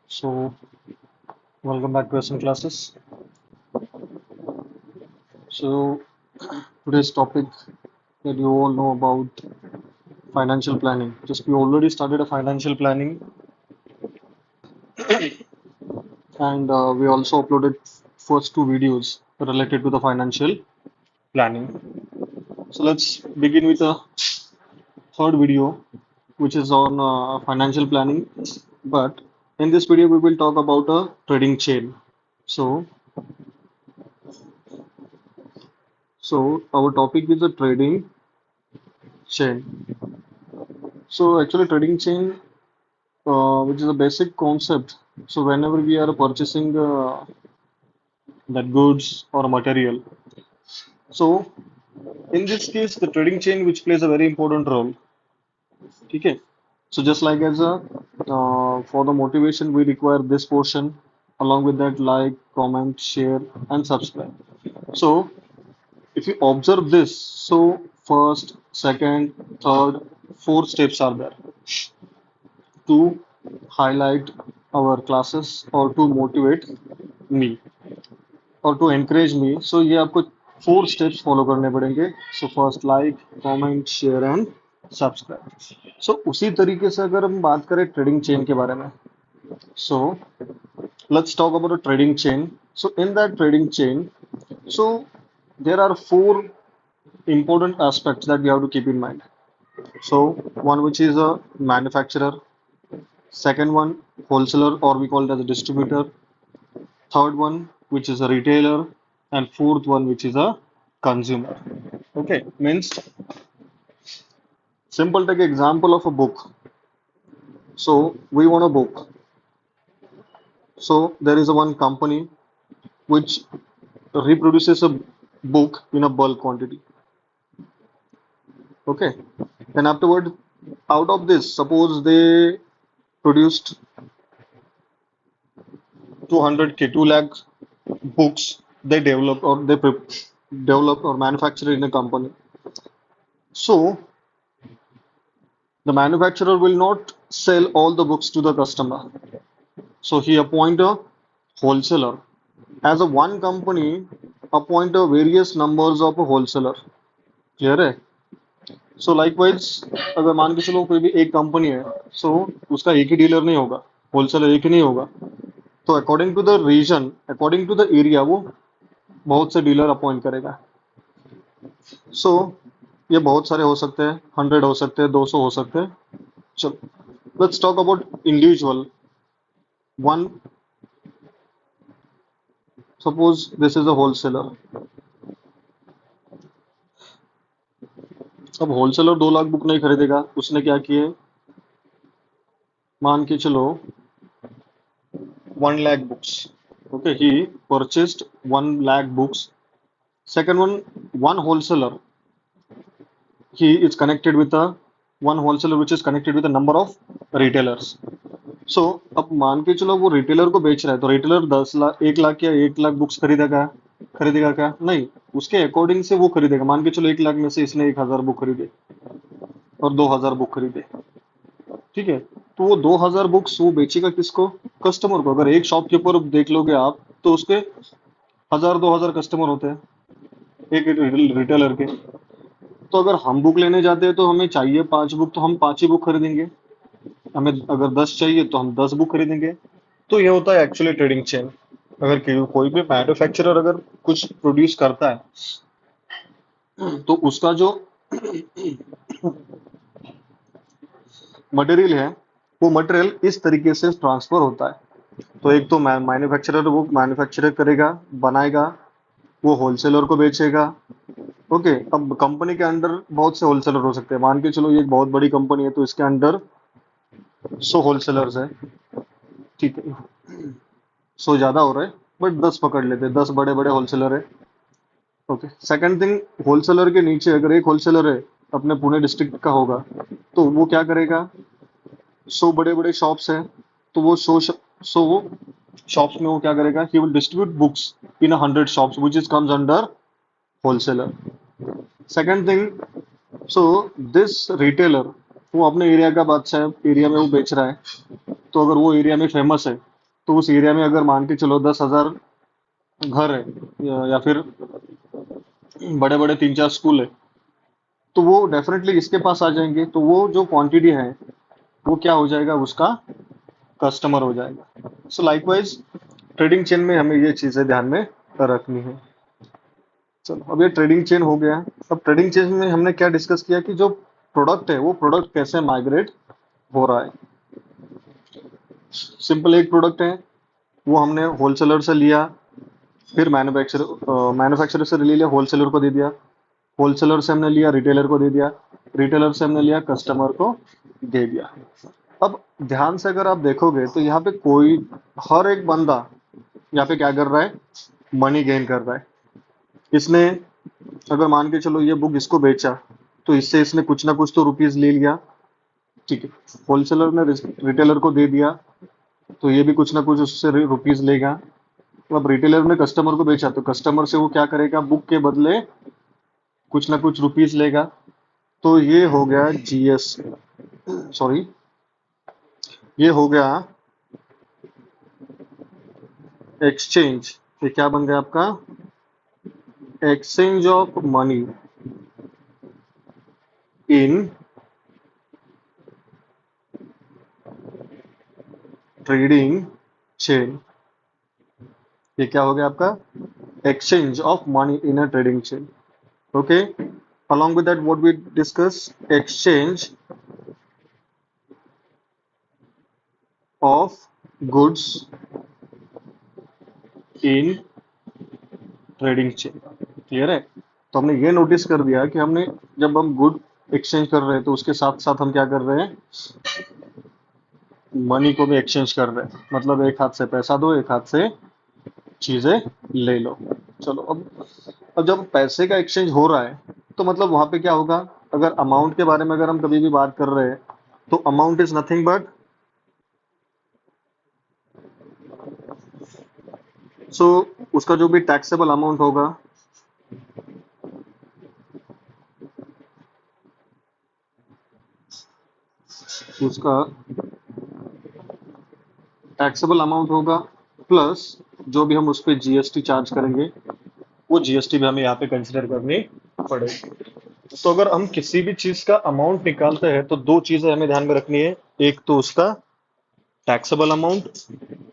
So, welcome back to SM classes. So, today's topic that you all know about financial planning. Just we already started a financial planning, and we also uploaded first two videos related to the financial planning. So, let's begin with the third video, which is on financial planning. But in this video, we will talk about a trading chain. So, so our topic is a trading chain. So actually trading chain, which is a basic concept. So whenever we are purchasing that goods or material, so in this case the trading chain which plays a very important role. Okay. So just like as a for the motivation we require this portion, along with that like, comment, share, and subscribe. So if you observe this, so first, second, third, four steps are there to highlight our classes or to motivate me or to encourage me. So ये आपको four steps follow करने पड़ेंगे. So first like, comment, share and subscribe. So उसी तरीके से अगर हम बात करें ट्रेडिंग चेन के बारे में, so let's talk about a trading chain. So in that trading chain, so there are four important aspects that we have to keep in mind. So one which is a manufacturer, second one wholesaler or we call it as a distributor, third one which is a retailer, and fourth one which is a consumer. Okay, means simple, take example of a book. So we want a book. So there is a one company which reproduces a book in a bulk quantity. Okay, and afterward, out of this, suppose they produced 200k, 2 lakh books they developed or they developed or manufactured in a company. So the manufacturer will not sell all the books to the customer. So he appoint a wholesaler. As a one company, appoint a various numbers of a wholesaler. Clear है? So likewise, अगर मान के चलो कोई भी एक company है, so उसका एक ही डीलर नहीं होगा, होलसेलर एक ही नहीं होगा. तो according to the region, according to the area, वो बहुत से डीलर अपॉइंट करेगा. सो ये बहुत सारे हो सकते हैं, 100 हो सकते हैं, 200 हो सकते हैं. चलो let's talk about individual one. Suppose this is a wholesaler. अब होलसेलर 2 लाख बुक नहीं खरीदेगा. उसने क्या किए, मान के चलो 1 lakh books. Okay, he purchased 1 lakh books. Second one wholesaler, he is connected with a one wholesaler which is connected with a number of retailers. So अब मान के चलो वो रिटेलर को बेच रहा है, तो रिटेलर 10 लाख, 1 लाख या 1 लाख बुक्स खरीदेगा क्या? नहीं, उसके अकॉर्डिंग से वो खरीदेगा. मान के चलो 1 लाख में से इसने 1,000 बुक खरीदे और 2,000 बुक खरीदे. ठीक है, तो वो 2,000 बुक्स वो बेचेगा किसको? कस्टमर को. अगर एक शॉपकीपर देख लोगे आप, तो उसके 1,000 2,000 कस्टमर होते हैं एक रिटेलर के. तो अगर हम बुक लेने जाते हैं तो हमें चाहिए 5 बुक, तो हम 5 ही बुक खरीदेंगे. हमें अगर 10 चाहिए तो हम 10 बुक खरीदेंगे. तो ये होता है एक्चुअली ट्रेडिंग चेन. अगर कोई भी मैन्युफैक्चरर अगर कुछ प्रोड्यूस करता है, तो उसका जो मटेरियल है, वो मटेरियल इस तरीके से ट्रांसफर होता है. तो एक तो मैन्युफैक्चरर वो मैन्युफैक्चर करेगा, बनाएगा, वो होलसेलर को बेचेगा. ओके, अब कंपनी के अंडर बहुत से होलसेलर हो सकते हैं. मान के चलो ये एक बहुत बड़ी कंपनी है, तो इसके अंडर 100 होलसेलर्स है. ठीक है, 100 ज्यादा हो रहा है, बट 10 पकड़ लेते हैं, 10 बड़े बड़े होलसेलर है. ओके, सेकंड थिंग, होलसेलर के नीचे अगर एक होलसेलर है, अपने पुणे डिस्ट्रिक्ट का होगा, तो वो क्या करेगा? 100 बड़े बड़े शॉप्स हैं, तो वो वो शॉप्स में वो क्या करेगा? He will distribute books in 100 shops which is comes under wholesaler. Second thing, so this retailer वो अपने एरिया का बादशाह है, एरिया में वो बेच रहा है. तो अगर वो एरिया में फेमस है, तो उस एरिया में अगर मान के चलो 10,000 घर है, या फिर बड़े बड़े 3-4 स्कूल है, तो वो डेफिनेटली इसके पास आ जाएंगे, तो वो जो क्वांटिटी है वो क्या हो जाएगा, उसका कस्टमर हो जाएगा। सो लाइकवाइज ट्रेडिंग चेन में हमें ये चीजें ध्यान में रखनी है। चलो, अब ये ट्रेडिंग चेन हो गया। अब ट्रेडिंग चेन में हमने क्या डिस्कस किया कि जो प्रोडक्ट है वो प्रोडक्ट कैसे माइग्रेट हो रहा है। सिंपल एक प्रोडक्ट है, वो हमने होलसेलर से लिया, फिर मैन्युफैक्चरर से ले लिया, होलसेलर को दे दिया, होलसेलर से हमने लिया, रिटेलर को दे दिया, रिटेलर से हमने लिया, कस्टमर को दे दिया। अब ध्यान से अगर आप देखोगे तो यहाँ पे कोई, हर एक बंदा यहाँ पे क्या कर रहा है, मनी गेन कर रहा है। इसने, अगर मान के चलो ये बुक इसको बेचा, तो इससे इसने कुछ ना कुछ तो रुपीज ले लिया, ठीक है। होलसेलर ने रिटेलर को दे दिया, तो ये भी कुछ ना कुछ उससे रुपीज लेगा। अब रिटेलर ने कस्टमर को बेचा, तो कस्टमर से वो क्या करेगा, बुक के बदले कुछ ना कुछ रुपीज लेगा। तो ये हो गया जीएस, सॉरी, ये हो गया एक्सचेंज। ये क्या बन गया आपका, exchange of money in trading chain. ये क्या हो गया आपका, exchange of money in a trading chain. Okay, along with that what we discuss, exchange of goods in trading chain. Clear है? तो हमने ये नोटिस कर दिया कि हमने, जब हम गुड एक्सचेंज कर रहे हैं तो उसके साथ साथ हम क्या कर रहे हैं, मनी को भी एक्सचेंज कर रहे हैं। मतलब एक हाथ से पैसा दो, एक हाथ से चीजें ले लो। चलो, अब जब पैसे का एक्सचेंज हो रहा है तो मतलब वहां पे क्या होगा, अगर अमाउंट के बारे में अगर हम कभी भी बात कर रहे हैं, तो अमाउंट इज नथिंग बट, सो उसका जो भी टैक्सेबल अमाउंट होगा, उसका टैक्सेबल अमाउंट होगा, प्लस जो भी हम उस पर जीएसटी चार्ज करेंगे, वो जीएसटी भी हमें यहाँ पे कंसिडर करनी पड़ेगी। तो अगर हम किसी भी चीज का अमाउंट निकालते हैं तो दो चीजें हमें ध्यान में रखनी है, एक तो उसका टैक्सेबल अमाउंट,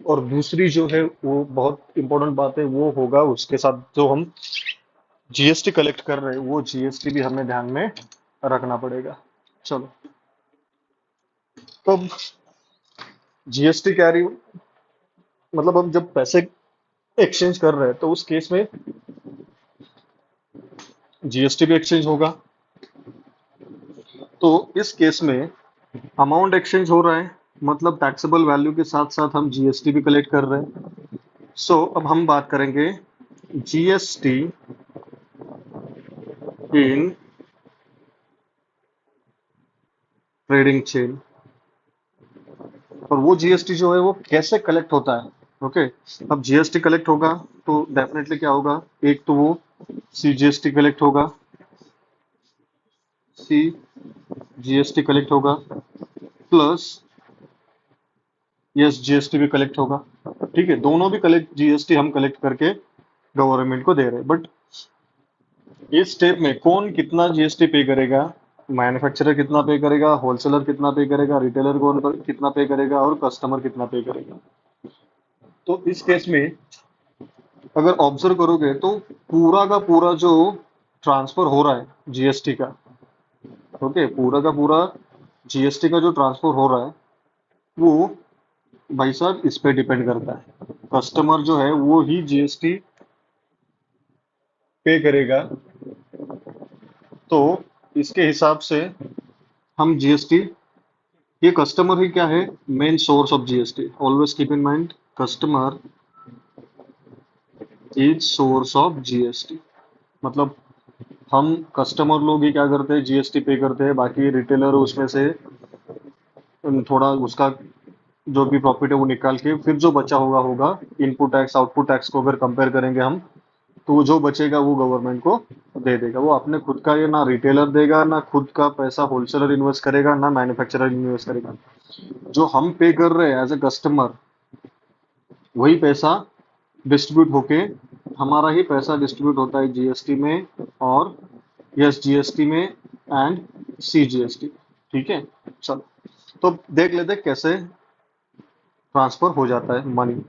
और दूसरी जो है वो बहुत इंपॉर्टेंट बात है, वो होगा उसके साथ जो हम जीएसटी कलेक्ट कर रहे हैं, वो जीएसटी भी हमें ध्यान में रखना पड़ेगा। चलो, तो जीएसटी कैरी, मतलब हम जब पैसे एक्सचेंज कर रहे हैं तो उस केस में जीएसटी भी एक्सचेंज होगा। तो इस केस में अमाउंट एक्सचेंज हो रहा है, मतलब टैक्सेबल वैल्यू के साथ साथ हम जीएसटी भी कलेक्ट कर रहे हैं। सो अब हम बात करेंगे जीएसटी इन ट्रेडिंग चेन, और वो जीएसटी जो है वो कैसे कलेक्ट होता है। ओके, अब जीएसटी कलेक्ट होगा तो डेफिनेटली क्या होगा, एक तो वो सीजीएसटी कलेक्ट होगा, सी जीएसटी कलेक्ट होगा, प्लस यस जीएसटी भी कलेक्ट होगा। ठीक है, दोनों भी कलेक्ट, जीएसटी हम कलेक्ट करके गवर्नमेंट को दे रहे हैं। बट इस स्टेप में कौन कितना जीएसटी पे करेगा, मैन्युफैक्चरर कितना पे करेगा, होलसेलर कितना पे करेगा, रिटेलर कौन कितना पे करेगा, और कस्टमर कितना पे करेगा। तो इस केस में अगर ऑब्जर्व करोगे तो पूरा का पूरा जो ट्रांसफर हो रहा है जीएसटी का, ओके, पूरा का पूरा जीएसटी का जो ट्रांसफर हो रहा है वो भाई साहब इस पे डिपेंड करता है। कस्टमर जो है वो ही जीएसटी पे करेगा, तो इसके हिसाब से हम जीएसटी, ये कस्टमर ही क्या है, main source of GST. Always keep in mind, customer is source of GST. मतलब हम कस्टमर लोग ही क्या करते हैं, जीएसटी पे करते हैं, बाकी रिटेलर उसमें से थोड़ा उसका जो भी प्रॉफिट है वो निकाल के फिर जो बचा होगा होगा इनपुट टैक्स आउटपुट टैक्स को अगर कंपेयर करेंगे हम, तो वो जो बचेगा वो गवर्नमेंट को दे देगा। वो अपने खुद का, ये ना रिटेलर देगा, ना खुद का पैसा होलसेलर इन्वेस्ट करेगा, ना मैन्युफैक्चरर इन्वेस्ट करेगा। जो हम पे कर रहे हैं एज ए कस्टमर, वही पैसा डिस्ट्रीब्यूट होके, हमारा ही पैसा डिस्ट्रीब्यूट होता है जीएसटी में, और यस जीएसटी में एंड सी जीएसटी। ठीक है, चलो तो देख लेते हैं कैसे ट्रांसफर हो जाता है मनी।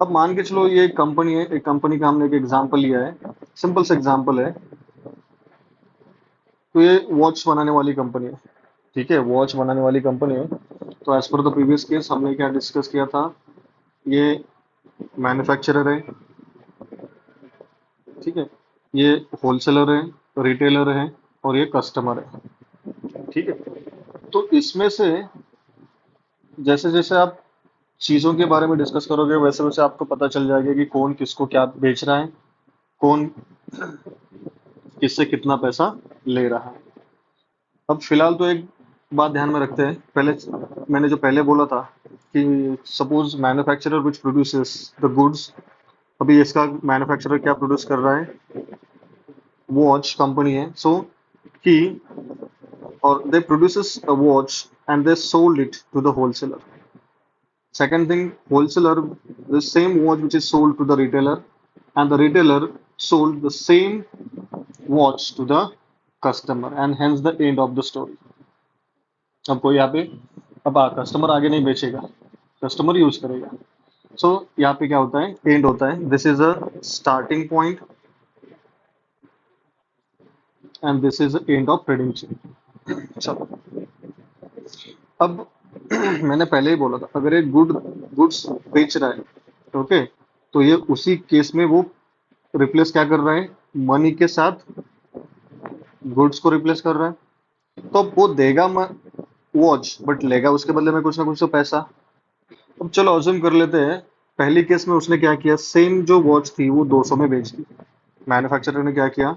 अब मान के चलो ये एक कंपनी है, एक कंपनी का हमने एक एग्जांपल लिया है, सिंपल सा एग्जांपल है। तो ये वॉच बनाने वाली कंपनी है। ठीक है, वॉच बनाने वाली कंपनी है। तो as per the previous case हमने क्या डिस्कस किया था, ये मैन्युफैक्चरर है। ठीक है, ये होलसेलर है, रिटेलर है, और ये कस्टमर है। ठीक है, तो इसमें से जैसे जैसे आप चीजों के बारे में डिस्कस करोगे, वैसे वैसे आपको पता चल जाएगा कि कौन किसको क्या बेच रहा है, कौन किससे कितना पैसा ले रहा है। अब फिलहाल तो एक बात ध्यान में रखते हैं, पहले मैंने जो पहले बोला था कि suppose manufacturer which produces the goods. अभी इसका मैन्युफैक्चरर क्या प्रोड्यूस कर रहा है, वॉच कंपनी है, सो ही or they produces a watch and they sold it to the wholesaler. Second thing, wholesaler, the same watch which is sold to the retailer, and the retailer sold the same watch to the customer, and hence the end of the story. अब कोई यहाँ पे, अब customer आगे नहीं बेचेगा, customer use करेगा। सो यहाँ पे क्या होता है, एंड होता है, this is a starting point and this is end of trading chain. चलो, अब मैंने पहले ही बोला था, अगर एक गुड्स बेच रहा है, ओके, तो ये उसी केस में वो रिप्लेस क्या कर रहा है, मनी के साथ गुड्स को रिप्लेस कर रहा है। तो अब वो देगा वॉच, बट लेगा उसके बदले में कुछ ना कुछ तो पैसा। अब चलो अज्यूम कर लेते हैं, पहली केस में उसने क्या किया, सेम जो वॉच थी वो 200 में बेच दी। मैन्युफैक्चरर ने क्या किया,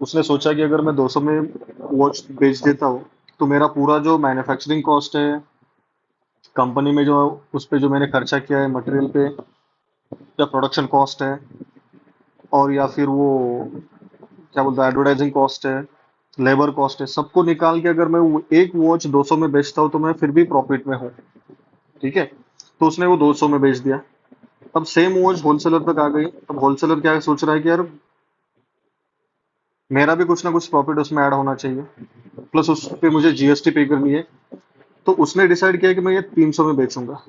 उसने सोचा कि अगर मैं 200 में वॉच बेच देता हूँ, तो मेरा पूरा जो मैन्युफैक्चरिंग कॉस्ट है कंपनी में, जो उस पे जो मैंने खर्चा किया है मटेरियल पे, या प्रोडक्शन कॉस्ट है, और या फिर वो क्या बोलते हैं एडवर्टाइजिंग कॉस्ट है, लेबर कॉस्ट है, सबको निकाल के अगर मैं एक वॉच 200 में बेचता हूँ तो मैं फिर भी प्रॉफिट में हूँ। ठीक है, तो उसने वो 200 में बेच दिया। अब सेम वॉच होलसेलर तक आ गई। अब होलसेलर क्या सोच रहा है कि यार मेरा भी कुछ ना कुछ प्रॉफिट उसमें ऐड होना चाहिए, प्लस उस पे मुझे जीएसटी पे करनी है। तो उसने डिसाइड किया कि मैं ये 300 में बेचूंगा।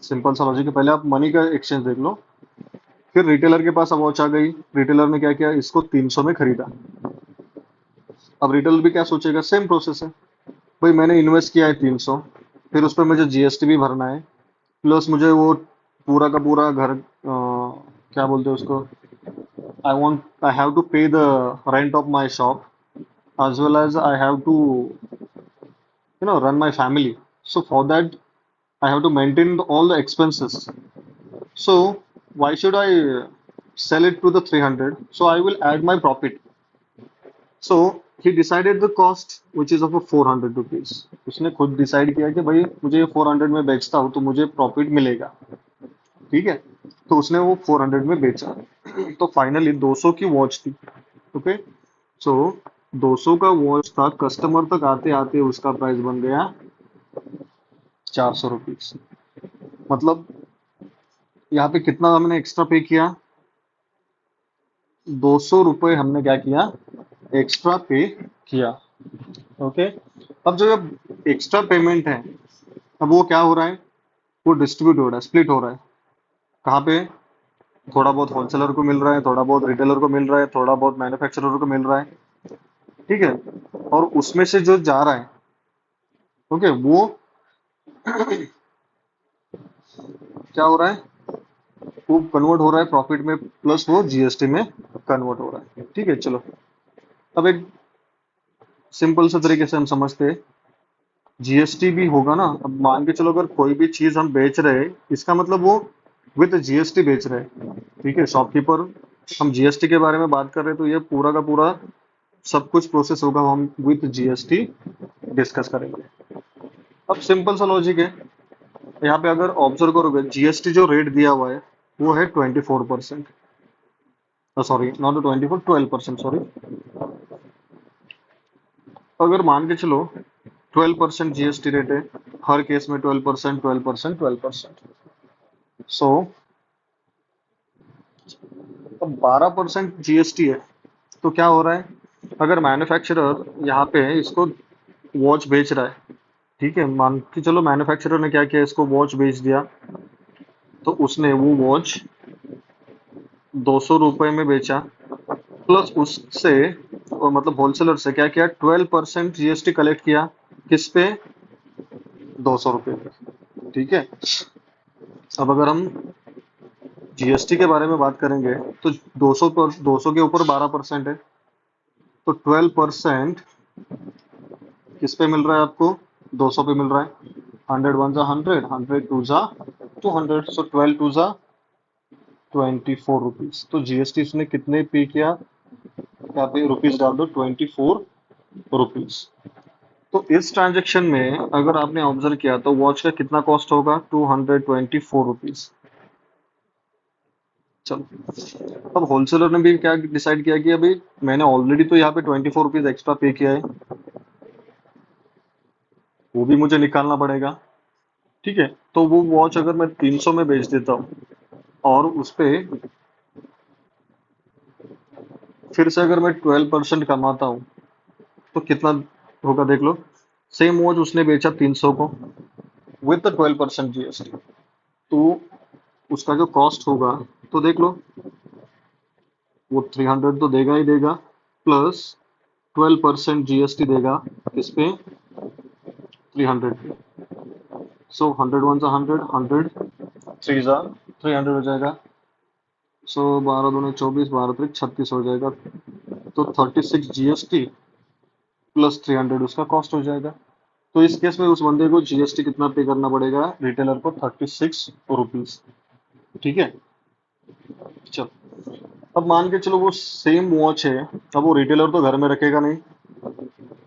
सिंपल सा लॉजिक है, पहले आप मनी का एक्सचेंज देख लो। फिर रिटेलर के पास वॉच आ गई, रिटेलर ने क्या किया, इसको 300 में खरीदा। अब रिटेलर भी क्या सोचेगा, सेम प्रोसेस है, भाई मैंने इन्वेस्ट किया है 300, फिर उस पर मुझे जीएसटी भी भरना है, प्लस मुझे वो पूरा का पूरा घर क्या बोलते हैं उसको, आई हैव टू पे the rent of my shop, as well as I have to run my family. So for that I have to maintain all the expenses. So why should I sell it to the 300? So I will add my profit. So he decided the cost which is of a 400 rupees. उसने खुद decide किया कि भाई मुझे ये 400 में बेचता हूँ तो मुझे प्रॉफिट मिलेगा। ठीक है, तो उसने वो 400 में बेचा। तो फाइनली 200 की वॉच थी। ओके, सो 200 का वॉच था, कस्टमर तक आते आते उसका प्राइस बन गया 400 रुपीज। मतलब यहाँ पे कितना हमने एक्स्ट्रा पे किया, 200 रुपये हमने क्या किया, एक्स्ट्रा पे किया। ओके, अब जो एक्स्ट्रा पेमेंट है, अब वो क्या हो रहा है, वो डिस्ट्रीब्यूट हो रहा है, स्प्लिट हो रहा है। कहाँ पे, थोड़ा बहुत होलसेलर को मिल रहा है, थोड़ा बहुत रिटेलर को मिल रहा है, थोड़ा बहुत मैन्युफैक्चरर को मिल रहा है। ठीक है, और उसमें से जो जा रहा है, ओके, वो क्या हो रहा है, वो कन्वर्ट हो रहा है प्रॉफिट में, प्लस वो जीएसटी में कन्वर्ट हो रहा है। ठीक है, चलो अब एक सिंपल सा तरीके से हम समझते हैं, जीएसटी भी होगा ना। अब मान के चलो अगर कोई भी चीज हम बेच रहे हैं, इसका मतलब वो विद जीएसटी बेच रहे हैं। ठीक है, शॉपकीपर, हम जीएसटी के बारे में बात कर रहे हैं, तो ये पूरा का पूरा सब कुछ प्रोसेस होगा, हम विद जीएसटी डिस्कस करेंगे। अब सिंपल सा लॉजिक है, यहाँ पे अगर ऑब्जर्व करोगे, जीएसटी जो रेट दिया हुआ है वो है 24%। Sorry, not 24, 12%, sorry. अगर मान के चलो 12% जीएसटी रेट है, हर केस में 12%, 12%, 12%। सो अब 12% जीएसटी है, तो क्या हो रहा है, अगर मैन्युफैक्चरर यहाँ पे इसको वॉच बेच रहा है, ठीक है, मान के चलो मैन्युफैक्चरर ने क्या किया, इसको वॉच बेच दिया, तो उसने वो वॉच 200 रुपये में बेचा, प्लस उससे मतलब होलसेलर से क्या किया, 12% जीएसटी कलेक्ट किया, किस पे, 200 रुपये पे, ठीक है। अब अगर हम जीएसटी के बारे में बात करेंगे, तो 200 के ऊपर 12% है, तो 12% किस पे मिल रहा है आपको, 200 पे मिल रहा है। 100 1 जा 100, 100 2 जा 200, सो 12 2 जा 24 रुपीज। तो जीएसटी उसने कितने पे किया, यहाँ पे रुपीज डाल दो, 24 रुपीज। तो इस ट्रांजेक्शन में अगर आपने ऑब्जर्व किया तो वॉच का कितना कॉस्ट होगा, 224 रुपीज। चलो, अब होलसेलर ने भी क्या डिसाइड किया कि अभी मैंने ऑलरेडी तो यहाँ पे 24 रुपीज एक्स्ट्रा पे किया है, वो भी मुझे निकालना पड़ेगा, ठीक है। तो वो वॉच अगर मैं 300 में बेच देता हूँ, और उस पे फिर से अगर मैं 12% कमाता हूँ, तो कितना होगा देख लो। सेम वॉच उसने बेचा 300 को विद 12% जीएसटी, तो उसका जो कॉस्ट होगा, तो देख लो, वो 300 तो देगा ही देगा, प्लस 12% जीएसटी देगा, किस पे, 300 पे। सो 100 1 जा 100, 300 हो जाएगा। सो 12 दूनी 24, 12 3 36 हो जाएगा, तो 36 जीएसटी प्लस 300 उसका कॉस्ट हो जाएगा। तो इस केस में उस बंदे को जीएसटी कितना पे करना पड़ेगा, रिटेलर को, 36 रुपीज, ठीक है। चलो, अब मान के चलो वो सेम वॉच है, अब वो रिटेलर तो घर में रखेगा नहीं,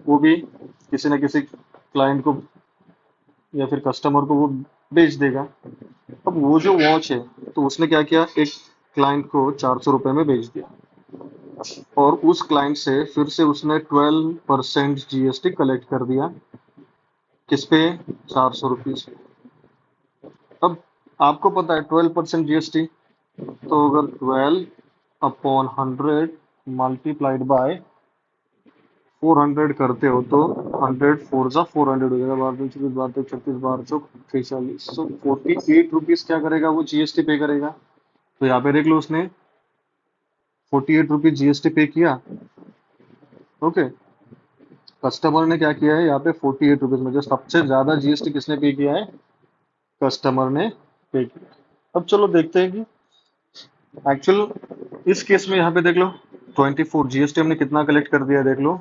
वो भी किसी न किसी क्लाइंट को या फिर कस्टमर को वो बेच देगा। अब वो जो वॉच है, तो उसने क्या किया, एक क्लाइंट को 400 रुपये में बेच दिया, और उस क्लाइंट से फिर से उसने 12% जीएसटी कलेक्ट कर दिया, किस पे, 400 रुपीज पे। अब आपको पता है 12% जीएसटी, तो अगर 12/100 मल्टीप्लाइड बाय 400 करते हो, तो 100 4 जा 400 हो जाएगा, 12 24 12 36 12 43, सो 48 रुपीज क्या करेगा, वो जीएसटी पे करेगा। तो यहाँ पे देख लो, उसने 48 रुपीज जीएसटी पे किया, ओके। कस्टमर ने क्या किया है, यहाँ पे 48 रुपीज में जो सबसे ज्यादा जीएसटी किसने पे किया है, कस्टमर ने पे किया। अब चलो देखते हैं कि एक्चुअल इस केस में यहाँ पे देख लो, 24 जीएसटी हमने कितना कलेक्ट कर दिया, देख लो।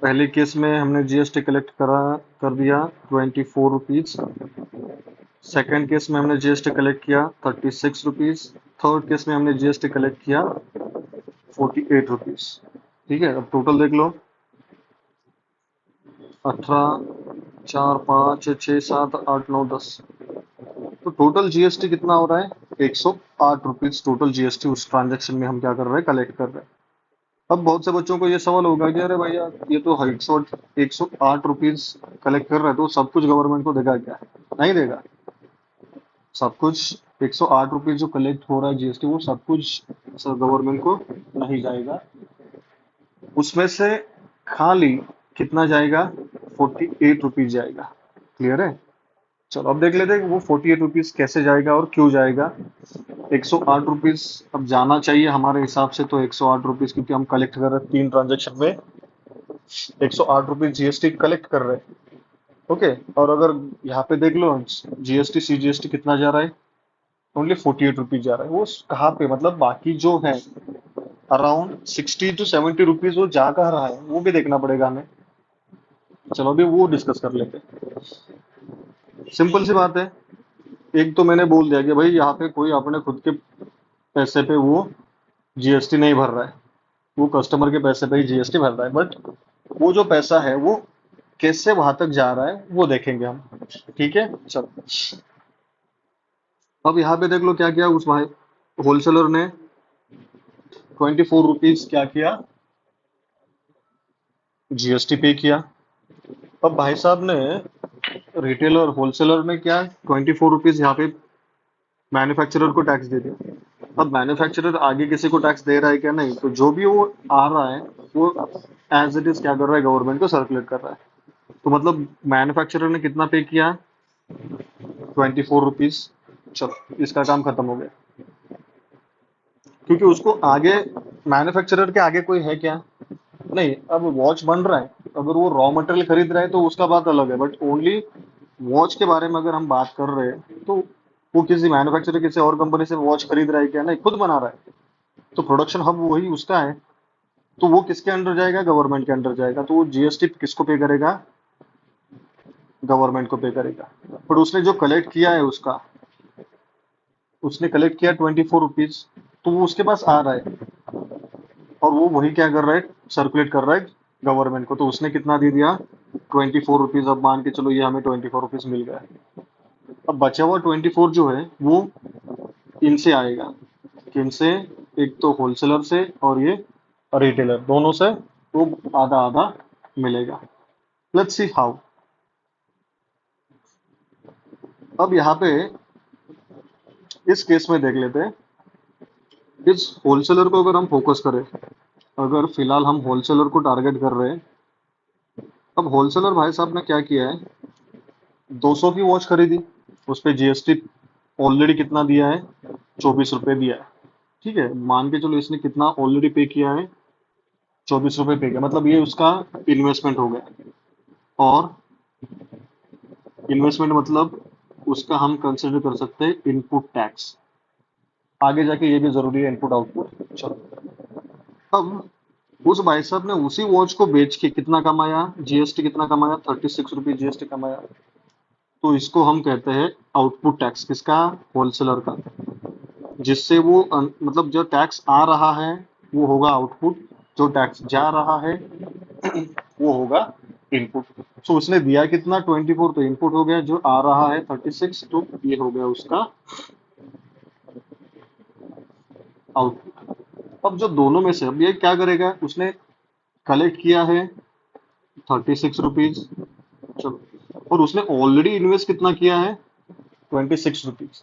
पहले केस में हमने जीएसटी कलेक्ट करा कर दिया 24 रुपीज, सेकेंड केस में हमने जीएसटी कलेक्ट किया 36 रुपीज, थर्ड केस में हमने जीएसटी कलेक्ट किया 48 रुपीज, ठीक है। अब टोटल देख लो, 18 4 5 6 7 8 9 10, तो टोटल जीएसटी कितना हो रहा है, 108 रुपीज टोटल जीएसटी उस ट्रांजेक्शन में हम क्या कर रहे हैं, कलेक्ट कर रहे हैं। अब बहुत से बच्चों को ये सवाल होगा कि अरे भैया, ये तो 108 रुपीज कलेक्ट कर रहा है, तो सब कुछ गवर्नमेंट को देगा क्या, नहीं देगा। सब कुछ 108 रुपीज जो कलेक्ट हो रहा है जीएसटी, वो सब कुछ गवर्नमेंट को नहीं जाएगा, उसमें से खाली कितना जाएगा, 48 रुपीज जाएगा। क्लियर है। चलो अब देख लेते हैं कि वो 48 रुपीज कैसे जाएगा और क्यों जाएगा। 108 रुपीज अब जाना चाहिए हमारे हिसाब से, तो 108 रुपीज, क्योंकि हम कलेक्ट कर रहे हैं 3 ट्रांजेक्शन में, 108 रुपीज जीएसटी कलेक्ट कर रहे हैं, ओके। और अगर यहाँ पे देख लो, जीएसटी सीजीएसटी कितना जा रहा है, ओनली 48 रुपीज जा रहा है। वो कहाँ पे, मतलब बाकी जो है अराउंड 60 to 70 रुपीज वो जा कहाँ रहा है, वो भी देखना पड़ेगा हमें। चलो अभी वो डिस्कस कर लेते हैं। सिंपल सी बात है, एक तो मैंने बोल दिया कि भाई यहाँ पे कोई अपने खुद के पैसे पे वो जीएसटी नहीं भर रहा है, वो कस्टमर के पैसे पे ही जीएसटी भर रहा है, बट वो जो पैसा है वो कैसे वहां तक जा रहा है वो देखेंगे हम, ठीक है। चलो, अब यहाँ पे देख लो क्या किया उस भाई होलसेलर ने, 24 रुपीज क्या किया, जीएसटी पे किया। अब भाई साहब ने रिटेलर होलसेलर ने क्या 24 रुपीज यहाँ पे मैन्युफैक्चरर को टैक्स दे दिया। अब मैन्युफैक्चरर आगे किसी को टैक्स दे रहा है क्या? नहीं। तो जो भी वो आ रहा है वो एज इट इज क्या कर रहा है, गवर्नमेंट को सर्कुलेट कर रहा है। तो मतलब मैन्युफैक्चरर ने कितना पे किया? 24 रुपीज। चलो इसका काम खत्म हो गया, क्योंकि उसको आगे मैन्युफैक्चरर के आगे कोई है क्या? नहीं। अब वॉच बन रहा है, अगर वो रॉ मटेरियल खरीद रहा है तो उसका बात अलग है, बट ओनली वॉच के बारे में अगर हम बात कर रहे हैं तो वो किसी मैन्युफैक्चरर किसी और कंपनी से वॉच खरीद रहा है क्या? नहीं, खुद बना रहा है। तो प्रोडक्शन हब वही उसका है। तो वो किसके अंडर जाएगा? गवर्नमेंट के अंडर जाएगा। तो वो जीएसटी किसको पे करेगा? गवर्नमेंट को पे करेगा। पर उसने जो कलेक्ट किया है उसका, उसने कलेक्ट किया 24 रुपीज, तो वो उसके पास आ रहा है और वो वही क्या कर रहा है, सर्कुलेट कर रहा है गवर्नमेंट को। तो उसने कितना दे दिया? 24 रुपीज। अब मान के चलो ये हमें 24 रुपीज मिल गया। अब बचा हुआ 24 जो है वो इनसे आएगा। किनसे? एक तो होलसेलर से और ये रिटेलर, दोनों से वो आधा आधा मिलेगा। Let's see how. अब यहाँ पे इस केस में देख लेते हैं, इस होलसेलर को अगर हम फोकस करें, अगर फिलहाल हम होलसेलर को टारगेट कर रहे हैं। अब होलसेलर भाई साहब ने क्या किया है, 200 की वॉच खरीदी, उस पे जीएसटी ऑलरेडी कितना दिया है? 24 रुपये दिया है। ठीक है, मान के चलो इसने कितना ऑलरेडी पे किया है? 24 रुपये पे किया, मतलब ये उसका इन्वेस्टमेंट हो गया। और इन्वेस्टमेंट मतलब उसका हम कंसिडर कर सकते हैं इनपुट टैक्स। आगे जाके ये भी जरूरी है, इनपुट आउटपुट। चलो, अब उस भाई साहब ने उसी वॉच को बेच के कितना कमाया? जीएसटी कितना कमाया? 36 रुपये जीएसटी कमाया। तो इसको हम कहते हैं आउटपुट टैक्स। किसका? होलसेलर का। जिससे वो मतलब जो टैक्स आ रहा है वो होगा आउटपुट, जो टैक्स जा रहा है वो होगा इनपुट। सो उसने दिया कितना? 24, तो इनपुट हो गया। जो आ रहा है 36, तो ये हो गया उसका आउटपुट। अब जो दोनों में से अब ये क्या करेगा, उसने कलेक्ट किया है 36 रुपीज। चलो, और उसने ऑलरेडी इन्वेस्ट कितना किया है? 26 रुपीज।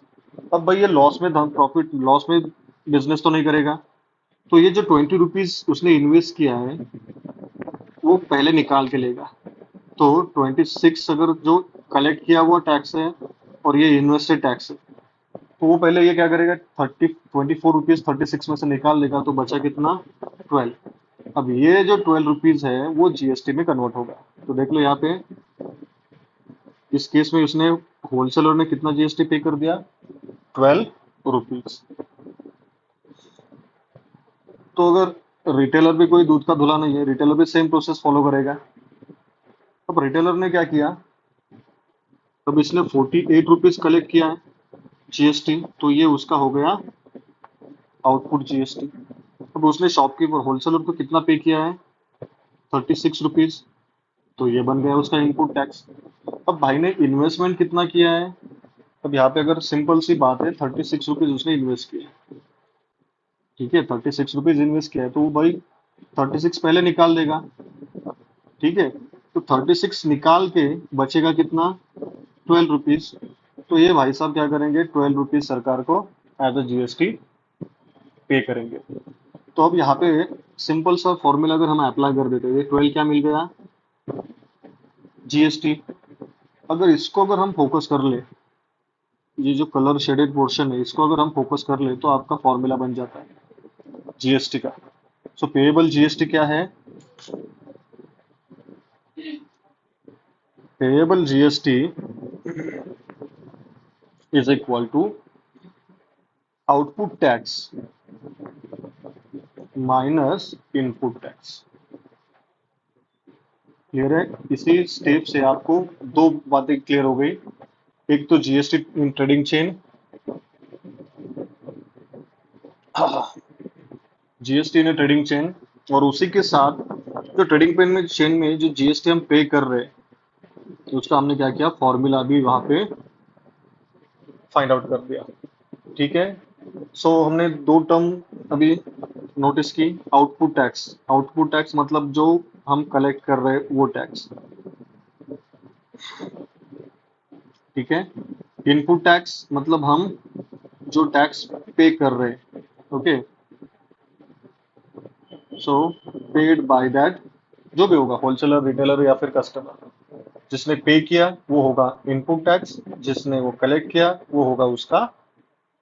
अब भाई ये लॉस में प्रॉफिट लॉस में बिजनेस तो नहीं करेगा। तो ये जो 20 रुपीज उसने इन्वेस्ट किया है वो पहले निकाल के लेगा। तो 26 अगर जो कलेक्ट किया हुआ टैक्स है और ये इन्वेस्टेड टैक्स है, तो वो पहले ये क्या करेगा, 24 रुपीज 36 में से निकाल लेगा। तो बचा कितना? 12। अब ये जो 12 रुपीज है वो जीएसटी में कन्वर्ट होगा। तो देख लो यहाँ पे इस केस में उसने, होलसेलर ने कितना जीएसटी पे कर दिया? 12 रुपीज। तो अगर रिटेलर भी कोई दूध का धुला नहीं है, रिटेलर भी सेम प्रोसेस फॉलो करेगा। अब रिटेलर ने क्या किया, अब इसने 48 रुपीज कलेक्ट किया है जीएसटी, तो ये उसका हो गया आउटपुट जीएसटी। अब उसने शॉपकीपर होलसेलर को कितना पे किया है? 36 रुपीज, तो ये बन गया उसका इनपुट टैक्स। अब भाई ने इन्वेस्टमेंट कितना किया है? अब यहाँ पे अगर सिंपल सी बात है, 36 रुपीज उसने इन्वेस्ट किया है। ठीक है, 36 रुपीज इन्वेस्ट किया है, तो वो भाई 36 पहले निकाल देगा। ठीक है, तो 36 निकाल के बचेगा कितना? 12 रुपीज। तो ये भाई साहब क्या करेंगे, 12 रुपीज सरकार को एज अ जीएसटी पे करेंगे। तो अब यहाँ पे सिंपल सा फॉर्मूला अगर हम अप्लाई कर देते हैं, ये 12 क्या मिल गया? जीएसटी। अगर इसको अगर हम फोकस कर ले, ये जो कलर शेडेड पोर्शन है इसको अगर हम फोकस कर ले, तो आपका फॉर्मूला बन जाता है जीएसटी का। सो पेएबल जीएसटी क्या है? Payable GST is equal to output tax minus input tax. Clear है? इसी स्टेप से आपको दो बातें क्लियर हो गई। एक तो GST in trading chain, GST in trading chain, और उसी के साथ जो ट्रेडिंग पेन में चेन में जो जीएसटी हम पे कर रहे हैं, उसका हमने क्या किया, फॉर्मूला भी वहां पे फाइंड आउट कर दिया। ठीक है, सो हमने दो टर्म अभी नोटिस की। आउटपुट टैक्स, आउटपुट टैक्स मतलब जो हम कलेक्ट कर रहे हैं वो टैक्स। ठीक है। इनपुट टैक्स मतलब हम जो टैक्स पे कर रहे हैं, okay. So paid by that, जो भी होगा होलसेलर, रिटेलर या फिर कस्टमर, जिसने पे किया वो होगा इनपुट टैक्स, जिसने वो कलेक्ट किया वो होगा उसका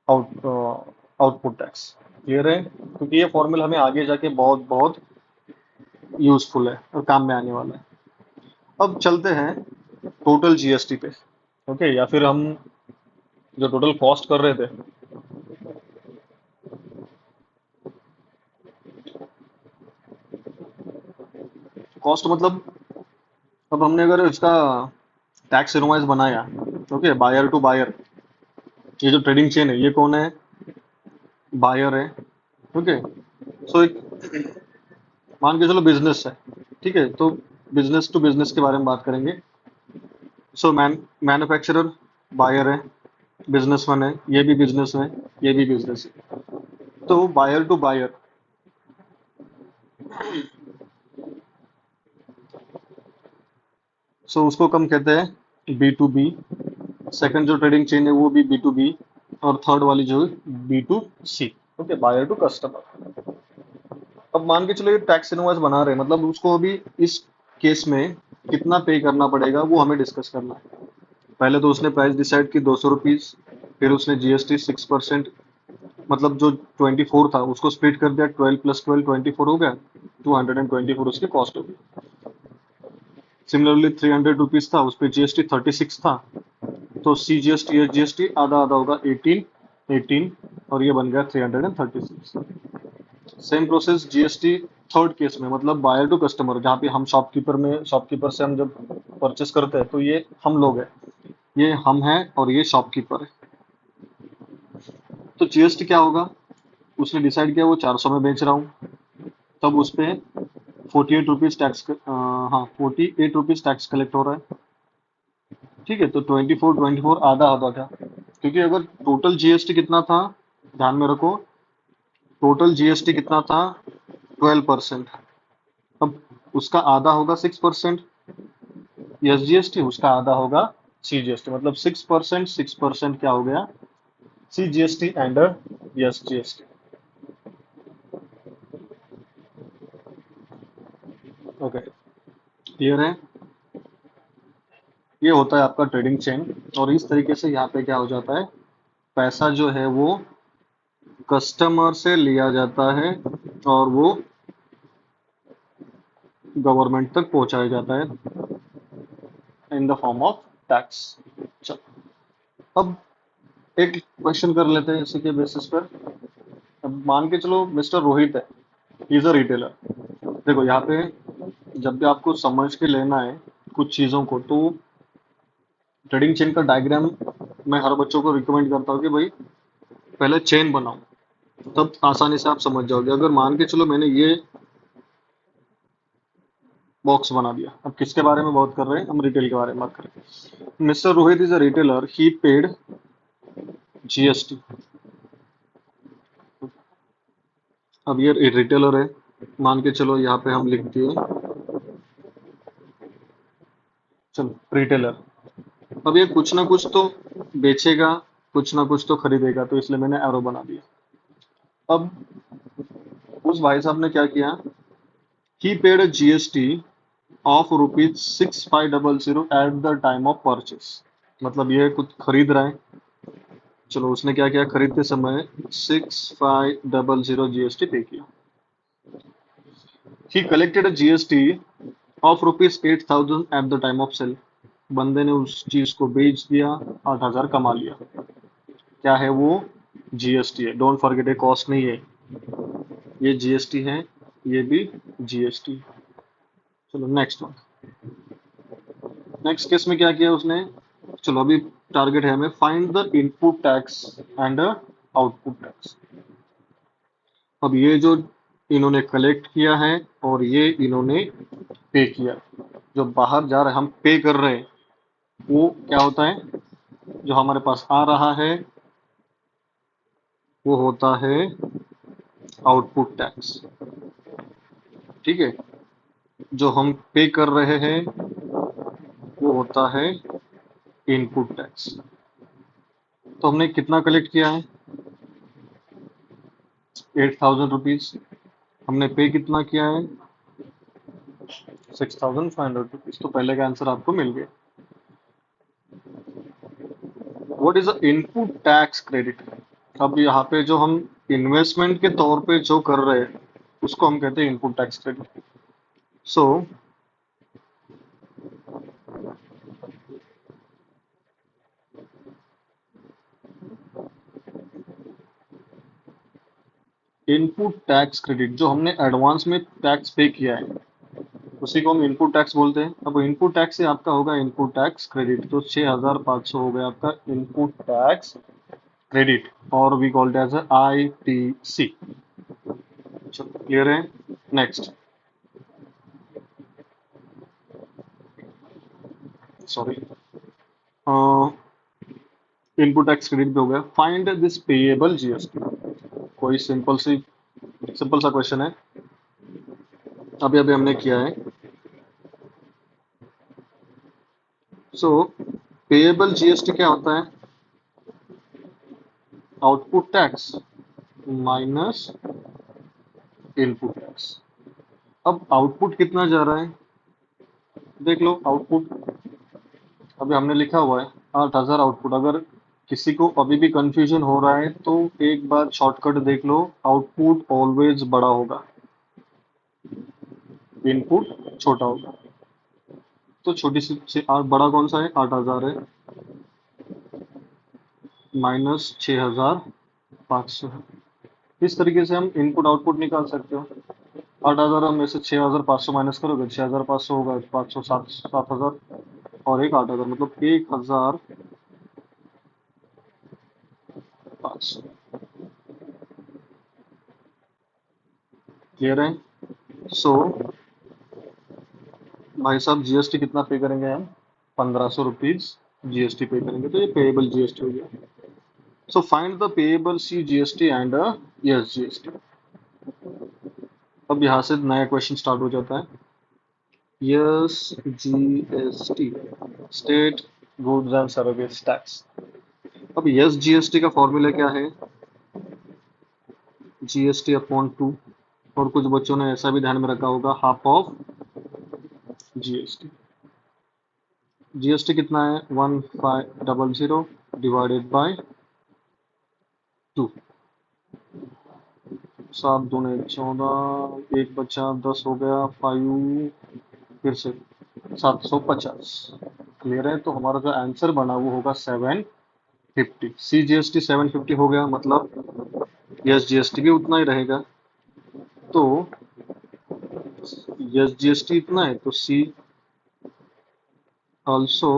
आउट आउटपुट टैक्स। क्लियर है? क्योंकि ये फॉर्मूला हमें आगे जाके बहुत बहुत यूजफुल है और काम में आने वाला है। अब चलते हैं टोटल जीएसटी पे, ओके। या फिर हम जो टोटल कॉस्ट कर रहे थे, कॉस्ट मतलब अब हमने अगर इसका टैक्स इनवॉइस बनाया, ओके, बायर टू बायर, ये जो ट्रेडिंग चेन है ये कौन है? बायर है, ओके। सो एक मान के चलो बिजनेस है, ठीक है, तो बिजनेस टू बिजनेस के बारे में बात करेंगे। सो मैन्युफैक्चरर बायर है, बिजनेसमैन है, ये भी बिजनेस है, ये भी बिजनेस है। तो बायर टू बायर, सो उसको कम कहते हैं बी टू बी। सेकंड जो ट्रेडिंग चेन है वो भी बी टू बी, और थर्ड वाली जो है B to C, okay, buyer to customer. अब मान के चलो ये टैक्स इनवॉइस बना रहे हैं, मतलब उसको अभी इस केस में कितना पे करना पड़ेगा वो हमें डिस्कस करना है। पहले तो उसने प्राइस डिसाइड की 200 रुपीज, फिर उसने जीएसटी 6%, मतलब जो 24 था उसको स्प्लिट कर दिया, 12 प्लस 12 24 हो गया, 224 उसकी कॉस्ट होगी। सिमिलरली 300 रुपीज था, उस पर जीएसटी 36 था, तो सी जीएसटी एस जीएसटी आधा आधा होगा, 18 और ये बन गया 336। Same process GST third case में, मतलब बायर टू कस्टमर, जहाँ पे हम शॉपकीपर से हम जब परचेस करते हैं तो ये हम लोग हैं, ये हम हैं और ये शॉपकीपर है। तो जीएसटी क्या होगा? उसने डिसाइड किया वो 400 में बेच रहा हूँ, तब उस पे 48 रुपीज टैक्स, हाँ 48 रुपीज टैक्स कलेक्ट हो रहा है, ठीक है। तो 24 आधा आधा था, क्योंकि अगर टोटल जीएसटी कितना था, ध्यान में रखो, टोटल जीएसटी कितना था? 12%। अब उसका आधा होगा 6% एस जीएसटी, उसका आधा होगा सी जीएसटी, मतलब 6%, 6% क्या हो गया? C GST and S GST, okay. Clear है? ये होता है आपका ट्रेडिंग चेन, और इस तरीके से यहाँ पे क्या हो जाता है, पैसा जो है वो कस्टमर से लिया जाता है और वो गवर्नमेंट तक पहुंचाया जाता है in the form of tax. चलो, अब एक क्वेश्चन कर लेते हैं इसी के बेसिस पर। अब मान के चलो मिस्टर रोहित है, इज अ रिटेलर। देखो यहाँ पे जब भी आपको समझ के लेना है कुछ चीज़ों को, तो ट्रेडिंग चेन का डायग्राम मैं हर बच्चों को रिकमेंड करता हूँ कि भाई पहले चेन बनाओ, तब आसानी से आप समझ जाओगे। अगर मान के चलो मैंने ये बॉक्स बना दिया, अब किसके बारे में बात कर रहे हैं? हम रिटेल के बारे में बात कर रहे हैं। Mister Rohit is a retailer, he paid GST. अब ये रिटेलर है, मान के चलो यहाँ पे हम लिख दिए, चलो रिटेलर। अब ये कुछ ना कुछ तो बेचेगा, कुछ ना कुछ तो खरीदेगा, तो इसलिए मैंने एरो बना दिया। अब उस भाई साहब ने क्या किया, he paid a GST of ₹6500 at the time of purchase. मतलब ये कुछ खरीद रहा है, चलो उसने क्या किया, खरीदते समय 6500 जीएसटी पे किया। He collected a GST of ₹8000 at the time of sale. बंदे ने उस चीज को बेच दिया, 8000 कमा लिया। क्या है वो? जीएसटी है, डोंट फॉरगेट, ये कॉस्ट नहीं है, ये जीएसटी है, ये भी जीएसटी। चलो नेक्स्ट वन। नेक्स्ट केस में क्या किया उसने? चलो अभी टारगेट है हमें, find the input tax and output tax. अब ये जो इन्होंने कलेक्ट किया है और ये इन्होंने पे किया, जो बाहर जा रहा है हम पे कर रहे हैं, वो क्या होता है? जो हमारे पास आ रहा है वो होता है आउटपुट टैक्स, ठीक है। जो हम पे कर रहे हैं वो होता है इनपुट टैक्स। तो हमने कितना कलेक्ट किया है? 8,000 रुपीज। हमने पे कितना किया है? 6,500 रुपीज। तो पहले का आंसर आपको मिल गया। What is the input tax credit? अब यहाँ पे जो हम इन्वेस्टमेंट के तौर पे जो कर रहे हैं उसको हम कहते हैं इनपुट टैक्स क्रेडिट। सो इनपुट टैक्स क्रेडिट जो हमने एडवांस में टैक्स पे किया है उसी को हम इनपुट टैक्स बोलते हैं। अब इनपुट टैक्स से आपका होगा इनपुट टैक्स क्रेडिट। तो 6,500 हो गया आपका इनपुट टैक्स क्रेडिट, और वी कॉल्ड एज ITC। चलो क्लियर है। Next, sorry, input tax credit भी हो गया। Find this payable GST. कोई सिंपल सा क्वेश्चन है, अभी अभी हमने किया है। सो पेएबल जीएसटी क्या होता है? Output tax minus input tax. अब आउटपुट कितना जा रहा है देख लो। आउटपुट अभी हमने लिखा हुआ है 8,000 आउटपुट। अगर किसी को अभी भी कंफ्यूजन हो रहा है तो एक बार शॉर्टकट देख लो, आउटपुट ऑलवेज बड़ा होगा, इनपुट छोटा होगा। तो छोटी बड़ा कौन सा है? 8,000 है, माइनस 6,500 है। इस तरीके से हम इनपुट आउटपुट निकाल सकते हो। 8,000 में से 6,500 माइनस करोगे, 6,500 होगा 500, 7,000 और एक 8,000, मतलब 1,500। क्लियर है। सो भाई साहब जीएसटी कितना पे करेंगे हम? 1,500 रुपीज जीएसटी पे करेंगे। तो ये पेएबल जीएसटी हो गया। So find the payable C GST and S GST. अब यहाँ से नया क्वेश्चन स्टार्ट हो जाता है। S GST, state goods and service tax. अब यस जीएसटी का फॉर्मूला क्या है? GST upon 2। और कुछ बच्चों ने ऐसा भी ध्यान में रखा होगा, हाफ ऑफ जीएसटी। जीएसटी कितना है? 1,500 डिवाइडेड बाय 2। 7 दूने 14, एक बचा 10 हो गया, 5 फिर से 750। क्लियर है। तो हमारा जो आंसर बना वो होगा 750। सी जीएसटी 750 हो गया, मतलब यस जीएसटी भी उतना ही रहेगा। तो यस जीएसटी इतना है तो सी ऑल्सो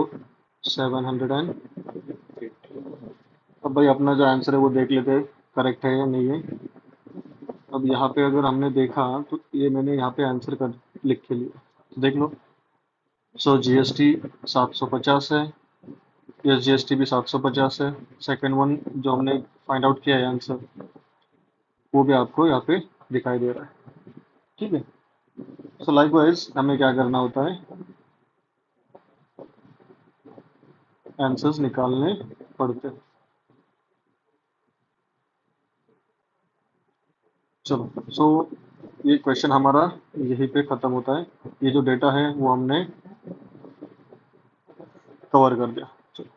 750। अब भाई अपना जो आंसर है वो देख लेते हैं करेक्ट है या नहीं है। अब यहाँ पे अगर हमने देखा तो ये मैंने यहाँ पे आंसर कर लिख के लिया, तो देख लो। सो जीएसटी 750 है, यस जीएसटी भी 750 है। सेकंड वन जो हमने फाइंड आउट किया है आंसर, वो भी आपको यहाँ पे दिखाई दे रहा है। ठीक है। सो लाइकवाइज हमें क्या करना होता है? आंसर्स निकालने पड़ते हैं। चलो, सो ये क्वेश्चन हमारा यहीं पे खत्म होता है। ये जो डेटा है वो हमने कवर कर दिया। चलो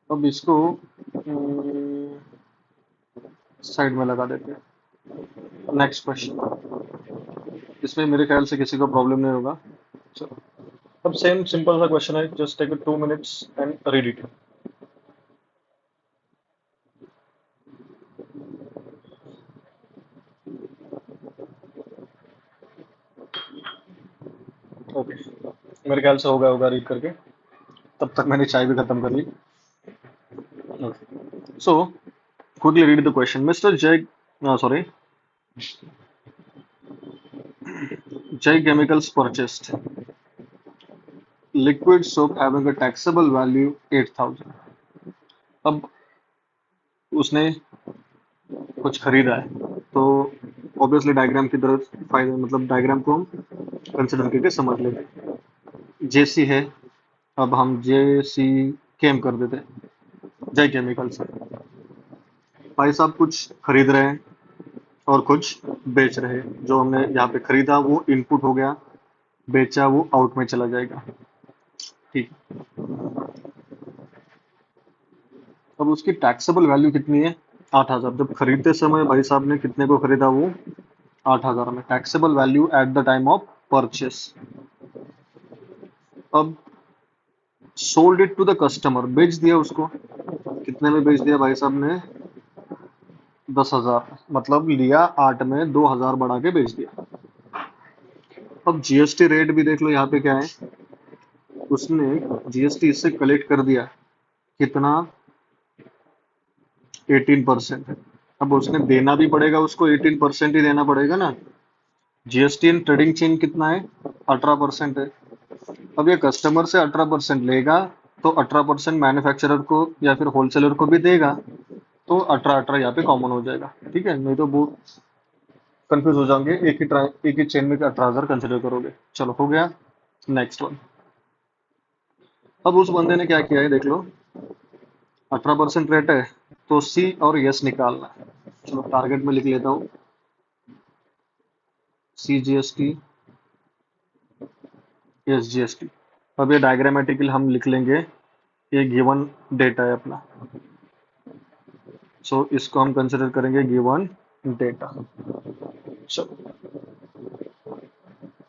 अब इसको साइड में लगा देते हैं। नेक्स्ट क्वेश्चन, इसमें मेरे ख्याल से किसी को प्रॉब्लम नहीं होगा। चलो अब सेम सिंपल सा क्वेश्चन है, just take 2 minutes and read it. Okay, मेरे ख्याल से हो गया होगा रीड करके। तब तक मैंने चाय भी खत्म कर ली। Okay, so quickly read the question. Mr. Jay, sorry, Jay Chemicals purchased liquid soap having a taxable value 8,000. अब उसने कुछ खरीदा है तो ऑब्वियसली डायग्राम की तरफ फायदा, मतलब डायग्राम को हम कंसिडर करके समझ लेते हैं। जेसी है, अब हम जे सी केम कर देते हैं, जय केमिकल से। भाई साहब कुछ खरीद रहे हैं और कुछ बेच रहे हैं। जो हमने यहाँ पे खरीदा वो इनपुट हो गया, बेचा वो आउट में चला जाएगा। ठीक। अब उसकी टैक्सेबल वैल्यू कितनी है? 8,000। जब खरीदते समय भाई साहब ने कितने को खरीदा? वो 8,000 में। Taxable value at the time of purchase. अब sold it to the customer, बेच दिया उसको। कितने में बेच दिया भाई साहब ने? 10,000। मतलब लिया 8 में, 2,000 बढ़ा के बेच दिया। अब जीएसटी रेट भी देख लो यहाँ पे क्या है। उसने जीएसटी इससे कलेक्ट कर दिया कितना? 18%। अब उसने देना भी पड़ेगा, उसको 18% ही देना पड़ेगा ना। जीएसटी इन ट्रेडिंग चेन कितना है? 18% है। अब ये कस्टमर से 18% लेगा, तो 18% मैन्युफैक्चरर को या फिर होलसेलर को भी देगा। तो 18-18 यहाँ पे कॉमन हो जाएगा। ठीक है, नहीं तो वो कंफ्यूज हो जाओगे। एक ही चेन में 18,000 कंसिडर करोगे। चलो हो गया। Next one. अब उस बंदे ने क्या किया है देख लो। 18% रेट है, तो सी और यस निकालना है। चलो टारगेट में लिख लेता हूँ, सी जीएसटी, यस जीएसटी। अब ये डायग्रामेटिकल हम लिख लेंगे। ये गिवन डेटा है अपना, सो इसको हम कंसिडर करेंगे गिवन डेटा। चलो,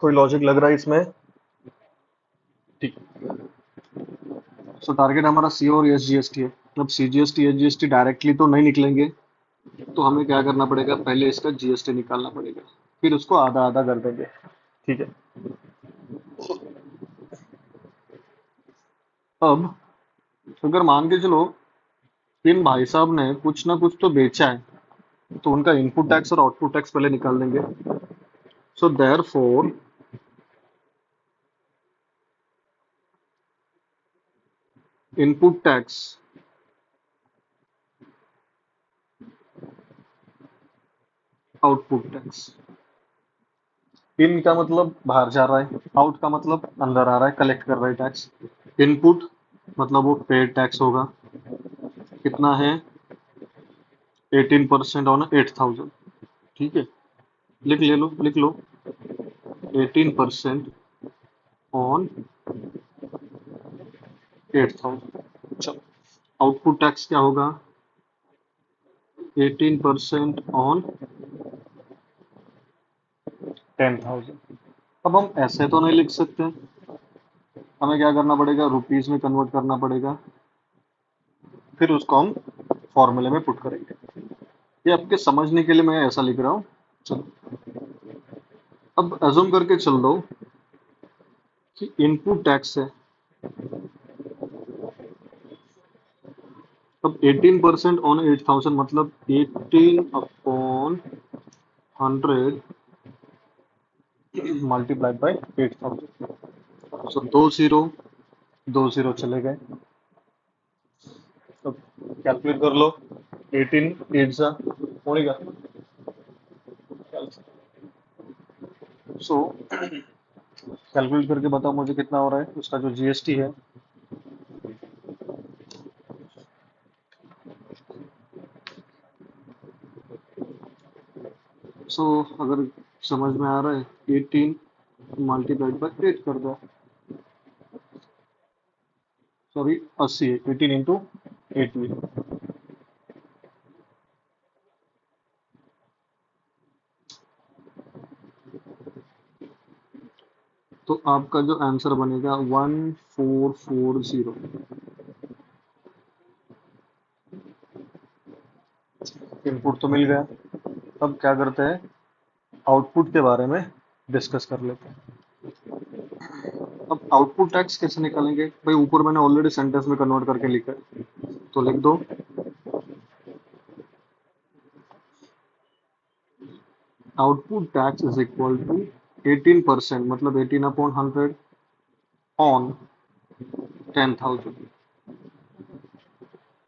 कोई लॉजिक लग रहा है इसमें? ठीक। सो टारगेट हमारा सी और एस जीएसटी है। अब C GST S GST directly तो नहीं निकलेंगे, तो हमें क्या करना पड़ेगा? पहले इसका जीएसटी निकालना पड़ेगा, फिर उसको आधा आधा कर देंगे। ठीक है। अब अगर मान के चलो इन भाई साहब ने कुछ ना कुछ तो बेचा है, तो उनका इनपुट टैक्स और आउटपुट टैक्स पहले निकाल देंगे। So therefore input tax output tax. इन का मतलब बाहर जा रहा है, आउट का मतलब अंदर आ रहा है, कलेक्ट कर रहा है टैक्स। इनपुट मतलब वो पेड टैक्स होगा। कितना है? 18% ऑन 8,000। ठीक है, लिख ले लो, लिख लो। 18% ऑन 8,000। चलो, आउटपुट टैक्स क्या होगा? 18% ऑन 10,000। अब हम ऐसे तो नहीं लिख सकते, हमें क्या करना पड़ेगा? रुपीज में कन्वर्ट करना पड़ेगा, फिर उसको हम फॉर्मूले में पुट करेंगे। ये आपके समझने के लिए मैं ऐसा लिख रहा हूँ। चलो, अब अज्यूम करके चल दो कि इनपुट टैक्स है। अब 18% ऑन 8,000 मतलब 18 अपॉन 100 मल्टीप्लाइड बाई 8,000। सो दो जीरो, दो जीरो चले गए। अब कैलकुलेट कर लो। 18 एट सा होगा। सो कैलकुलेट करके बताओ मुझे कितना हो रहा है उसका जो जीएसटी है। सो अगर समझ में आ रहा है, 18 मल्टीप्लाइड बाई 8 कर दो। सॉरी 80 है, 18 इंटू 8 में। तो आपका जो आंसर बनेगा 1440। इनपुट तो मिल गया। अब क्या करते हैं? आउटपुट के बारे में डिस्कस कर लेते हैं। अब आउटपुट टैक्स कैसे निकालेंगे भाई? ऊपर मैंने ऑलरेडी सेंटेंस में कन्वर्ट करके लिखा है, तो लिख दो। Output tax is equal to 18%, मतलब 18 अपॉन 100 ऑन 10,000।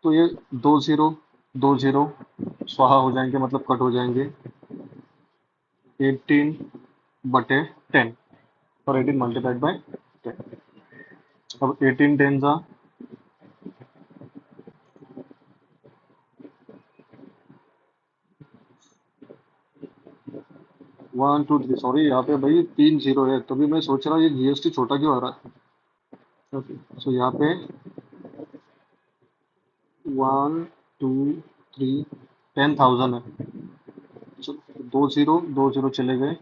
तो ये दो जीरो, दो जीरो स्वाहा हो जाएंगे, मतलब कट हो जाएंगे। 18 बटे 10 और 18 मल्टीप्लाइड बाय 10। अब 18 टेन 1 2 3, सॉरी यहाँ पे भाई 3 0 है, तभी मैं सोच रहा हूँ ये जीएसटी छोटा क्यों आ रहा है। ओके, सो यहाँ पे 1 2 3 10,000 है। चलो 2 0 2 0 चले गए,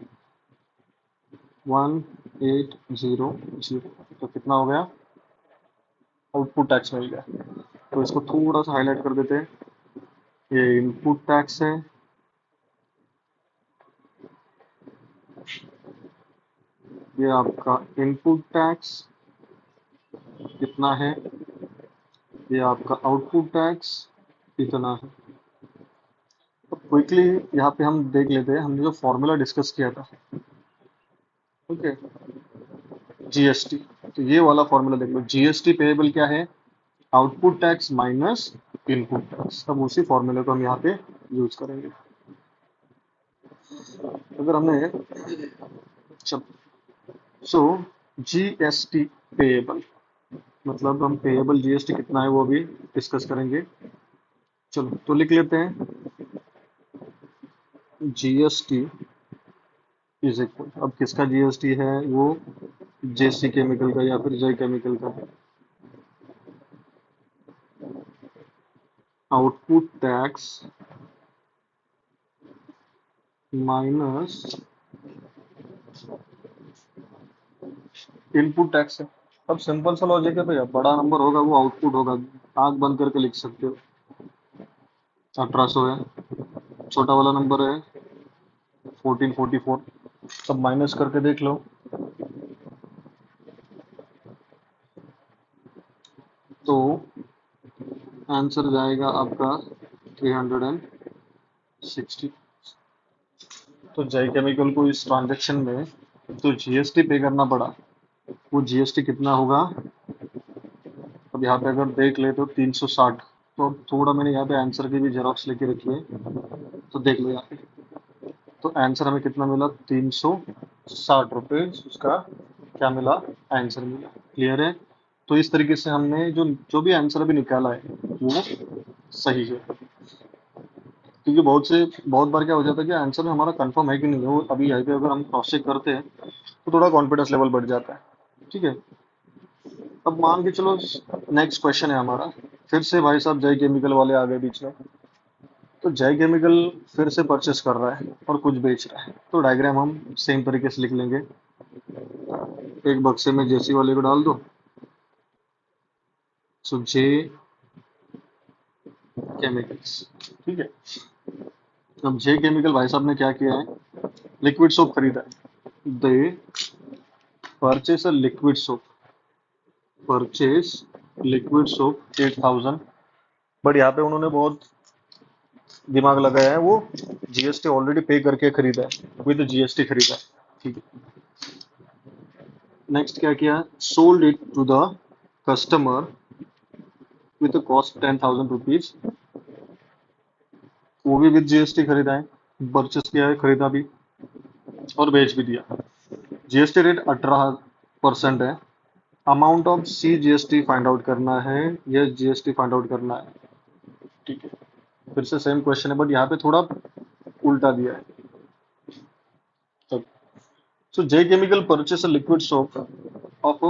1 8 0 0, तो कितना हो गया, आउटपुट टैक्स मिल गया। तो इसको थोड़ा सा हाईलाइट कर देते हैं। ये इनपुट टैक्स है, ये आपका इनपुट टैक्स कितना है, ये आपका आउटपुट टैक्स कितना है। तो क्विकली यहाँ पे हम देख लेते हैं, हमने जो फॉर्मूला डिस्कस किया था, ओके, जीएसटी। तो ये वाला फॉर्मूला देख लो, जीएसटी पेएबल क्या है, output tax minus input tax. अब उसी फॉर्मूले को हम यहाँ पे यूज करेंगे। अगर हमने सो जीएसटी पेएबल, मतलब हम पेएबल जीएसटी कितना है वो भी डिस्कस करेंगे। चलो तो लिख लेते हैं, जीएसटी इज इक्वल, अब किसका जीएसटी है वो, जेसी केमिकल का या फिर जय केमिकल का, output tax minus input tax है। अब सिंपल सा लॉजिक है भैया, बड़ा नंबर होगा वो आउटपुट होगा, आंख बंद करके लिख सकते हो। 1800 है, छोटा वाला नंबर है 1444, सब माइनस करके देख लो। तो आंसर जाएगा आपका 360। तो जय केमिकल को इस ट्रांजेक्शन में तो जीएसटी पे करना पड़ा, वो जीएसटी कितना होगा। अब यहाँ पे अगर देख ले तो 360। तो अब थोड़ा मैंने यहाँ पे आंसर की भी जेरॉक्स लेके रखी है, तो देख लो यहाँ पे। तो आंसर हमें कितना मिला, 360 रुपये उसका क्या मिला, आंसर मिला। क्लियर है। तो इस तरीके से हमने जो जो भी आंसर अभी निकाला है वो सही है। क्योंकि बहुत बार क्या हो जाता है कि आंसर में हमारा कंफर्म है कि नहीं है, वो अभी यहाँ पे अगर हम क्रॉस चेक करते हैं तो थोड़ा कॉन्फिडेंस लेवल बढ़ जाता है। ठीक है। अब मान के चलो, नेक्स्ट क्वेश्चन है हमारा, फिर से भाई साहब जय केमिकल वाले आ गए बीच में। तो जय केमिकल फिर से परचेस कर रहा है और कुछ बेच रहा है, तो डायग्राम हम सेम तरीके से लिख लेंगे। एक बक्से में जेसी वाले को डाल दो, सो जे केमिकल्स। ठीक है। अब जे केमिकल भाई साहब ने क्या किया है, लिक्विड सोप खरीदा है। They purchase a liquid soap, purchase liquid soap 8000। But यहाँ पे उन्होंने बहुत दिमाग लगाया है, वो जीएसटी ऑलरेडी पे करके खरीदा है, विद जीएसटी खरीदा है। ठीक है। नेक्स्ट क्या किया, sold it to the customer with cost 10,000 rupees, वो भी विद जीएसटी खरीदा है, परचेस किया है, खरीदा भी और बेच भी दिया। जीएसटी रेट 18% है। Amount of C GST find out करना है, यह जीएसटी फाइंड आउट करना है। ठीक है। फिर से सेम क्वेश्चन है बट यहाँ पे थोड़ा उल्टा दिया है। तब so J chemical purchase liquid soap of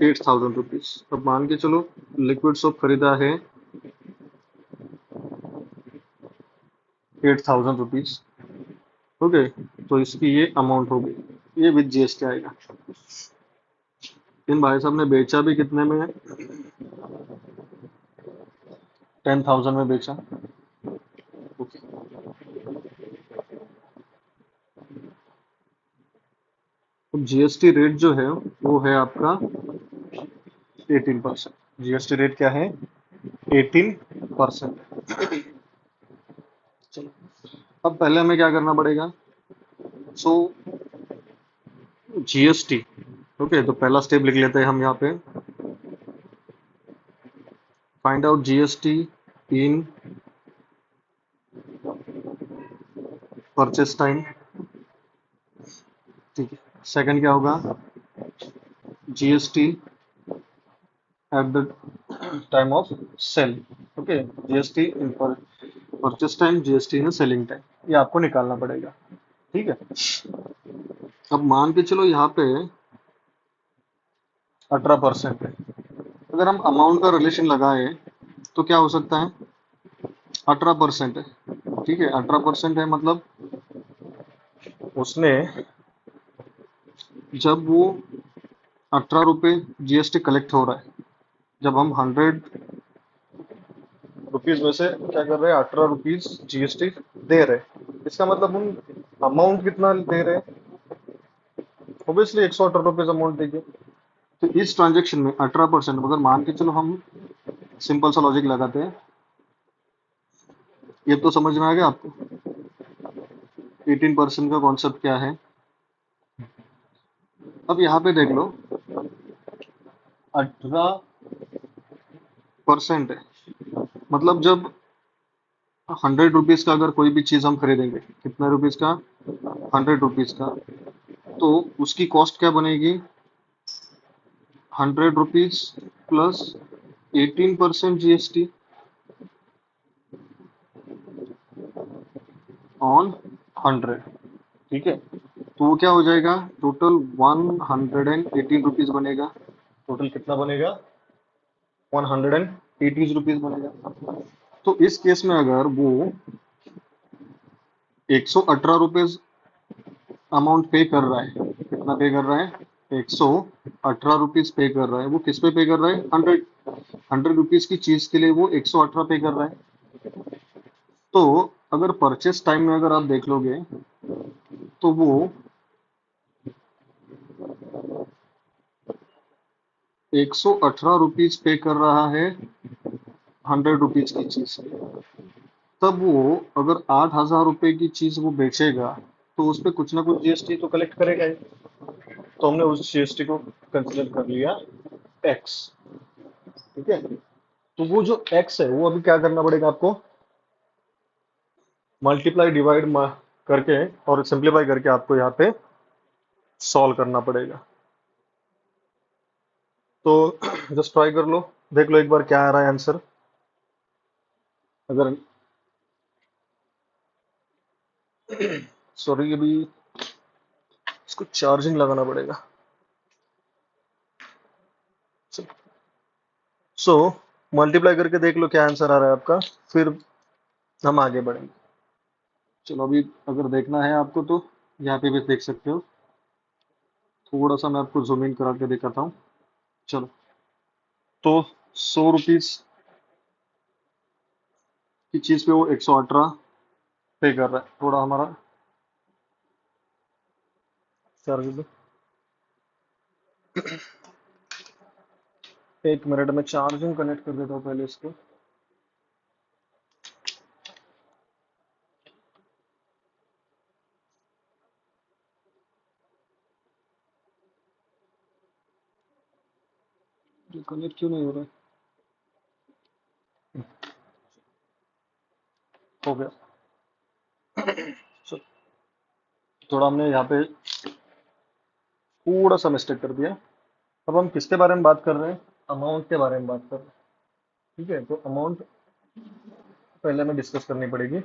8,000 rupees. अब मान के चलो लिक्विड सोप खरीदा है 8,000 रुपीज। ओके, तो इसकी ये अमाउंट होगी, ये विद जीएसटी आएगा। इन भाई साहब ने बेचा भी कितने में है, 10,000 में बेचा। ओके। अब जीएसटी रेट जो है वो है आपका 18%। जीएसटी रेट क्या है, 18%। चलो, अब पहले हमें क्या करना पड़ेगा, सो जीएसटी। ओके, तो पहला स्टेप लिख लेते हैं हम यहाँ पे, find out GST in purchase time. ठीक है। सेकंड क्या होगा, GST at the time of sale. Okay, GST in purchase time, GST in selling time, ये आपको निकालना पड़ेगा। ठीक है, अब मान के चलो यहाँ पे 18% है। अगर हम अमाउंट का रिलेशन लगाए तो क्या हो सकता है? 18% है। ठीक है, 18% है मतलब उसने, जब वो 18 रुपये जीएसटी कलेक्ट हो रहा है, जब हम 100 रुपीज में से क्या कर रहे हैं, 18 रुपीज जीएसटी दे रहे हैं, इसका मतलब हम अमाउंट कितना दे रहे हैं? ओबियसली 118 रुपीज अमाउंट देंगे। तो इस ट्रांजेक्शन में 18%, अगर मान के चलो हम सिंपल सा लॉजिक लगाते हैं, ये तो समझ में आ गया आपको 18% का कॉन्सेप्ट क्या है। अब यहाँ पे देख लो 18% है, मतलब जब 100 रुपीज का अगर कोई भी चीज हम खरीदेंगे, कितने रुपीज का? 100 रुपीज का, तो उसकी कॉस्ट क्या बनेगी? 100 रुपीज प्लस 18% जीएसटी ऑन 100। ठीक है, तो वो क्या हो जाएगा? टोटल 118 रुपीज बनेगा। टोटल कितना बनेगा? 180 रुपीज बनेगा। तो इस केस में अगर वो 118 रुपीज अमाउंट पे कर रहा है, कितना पे कर रहा है? 118 रुपीज पे कर रहा है। वो किस पे पे कर रहा है? 100 रुपीज की चीज के लिए वो 118 पे कर रहा है। तो अगर परचेस टाइम में अगर आप देख लोगे तो वो 118 रुपीज पे कर रहा है 100 रुपीज की चीज के लिए। तब वो अगर 8,000 रुपए की चीज वो बेचेगा तो उस पर कुछ ना कुछ जीएसटी तो कलेक्ट करेगा ही। तो हमने उस जीएसटी को कंसिडर कर लिया एक्स। ठीक है, तो वो जो एक्स है वो अभी क्या करना पड़ेगा आपको? मल्टीप्लाई डिवाइड करके और सिंप्लीफाई करके आपको यहाँ पे सॉल्व करना पड़ेगा। तो जस्ट ट्राई कर लो, देख लो एक बार क्या आ रहा है आंसर। अगर, सॉरी अभी इसको चार्जिंग लगाना पड़ेगा। सो मल्टीप्लाई करके देख लो क्या आंसर आ रहा है आपका, फिर हम आगे बढ़ेंगे। चलो अभी अगर देखना है आपको तो यहाँ पे भी देख सकते हो। थोड़ा सा मैं आपको जूम इन करा के दिखाता हूँ। चलो, तो 100 रुपीज की चीज पे वो 118 पे कर रहा है। थोड़ा हमारा चार्ज, 1 मिनट में चार्जिंग कनेक्ट कर देता हूँ पहले इसको। ये कनेक्ट क्यों नहीं हो रहा है? हो गया। So, थोड़ा हमने यहाँ पे थोड़ा सा मिस्टेक कर दिया। अब हम किसके बारे में बात कर रहे हैं? अमाउंट के बारे में बात कर रहे हैं। ठीक है, तो अमाउंट पहले हमें डिस्कस करनी पड़ेगी।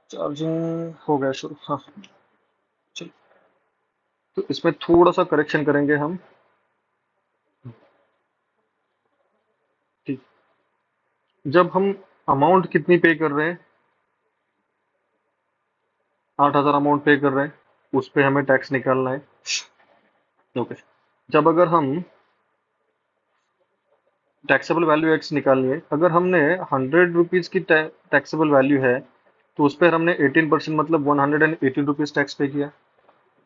चार्जिंग हो गया शुरू, हाँ। चलो, तो इसमें थोड़ा सा करेक्शन करेंगे हम। ठीक, जब हम अमाउंट कितनी पे कर रहे हैं, 8,000 अमाउंट पे कर रहे हैं, उस पे हमें टैक्स निकालना है। ओके, जब अगर हम टैक्सेबल वैल्यू एक्स निकालनी है, अगर हमने 100 रुपीज की टैक्सेबल वैल्यू है तो उस पर हमने 18% मतलब 118 रुपीज टैक्स पे किया।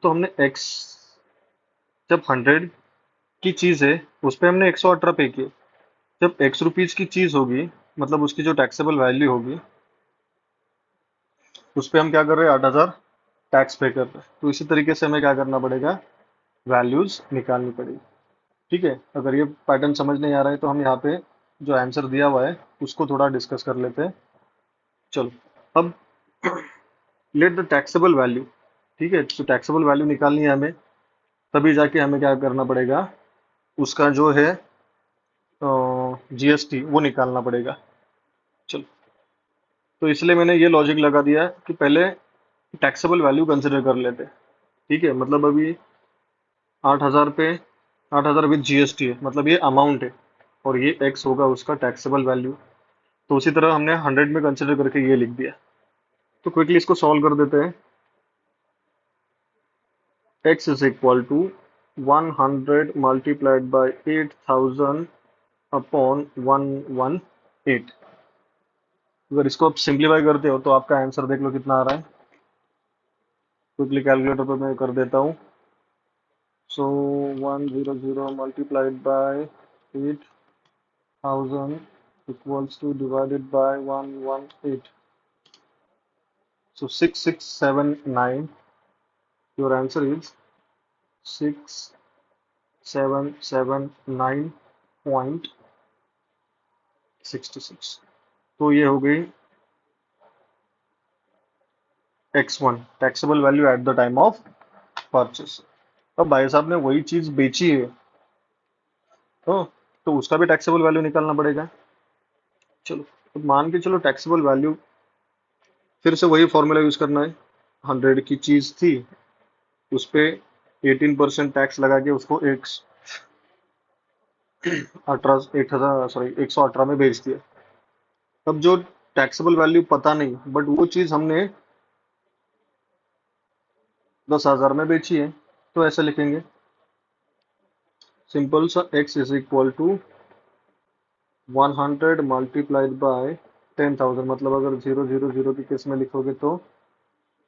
तो हमने एक्स, जब 100 की चीज है उस पर हमने 118 पे किए। जब एक्स रुपीज की चीज होगी मतलब उसकी जो टैक्सेबल वैल्यू होगी उस पर हम क्या कर रहे हैं? 8,000 टैक्स पे कर रहे हैं। तो इसी तरीके से हमें क्या करना पड़ेगा? वैल्यूज निकालनी पड़ेगी। ठीक है, अगर ये पैटर्न समझ नहीं आ रहा है तो हम यहाँ पे जो आंसर दिया हुआ है उसको थोड़ा डिस्कस कर लेते हैं। चलो, अब लेट द टैक्सेबल वैल्यू। ठीक है, तो टैक्सेबल वैल्यू निकालनी है हमें, तभी जाके हमें क्या करना पड़ेगा? उसका जो है जीएसटी वो निकालना पड़ेगा। चलो, तो इसलिए मैंने ये लॉजिक लगा दिया कि पहले टैक्सेबल वैल्यू कंसिडर कर लेते हैं। ठीक है, मतलब अभी 8,000 पे 8,000 विद जीएसटी है, मतलब ये अमाउंट है, और ये एक्स होगा उसका टैक्सेबल वैल्यू। तो उसी तरह हमने 100 में कंसिडर करके ये लिख दिया। तो क्विकली इसको सॉल्व कर देते हैं। x is equal to 100 multiplied by 8,000 upon 118। अगर इसको आप सिंप्लीफाई करते हो तो आपका आंसर देख लो कितना आ रहा है। क्विकली कैलकुलेटर पे मैं कर देता हूँ। सो 100 multiplied bye 8,000 equals to divided by 118. So 6679. Your answer is 6779.66। तो ये हो गई x1 taxable value at the time of purchase. अब भाई साहब ने वही चीज बेची है, तो उसका भी टैक्सेबल वैल्यू निकालना पड़ेगा। चलो, तो मान के चलो टैक्सेबल वैल्यू, फिर से वही फॉर्मूला यूज करना है। 100 की चीज थी, उस पे 18% टैक्स लगा के उसको एक 1,800 सॉरी 118 में बेच दिया। अब जो टैक्सेबल वैल्यू पता नहीं, बट वो चीज हमने 10,000 में बेची है, तो ऐसे लिखेंगे सिंपल सा x is equal to 100 multiplied by 10,000। मतलब अगर 000 के केस में लिखोगे तो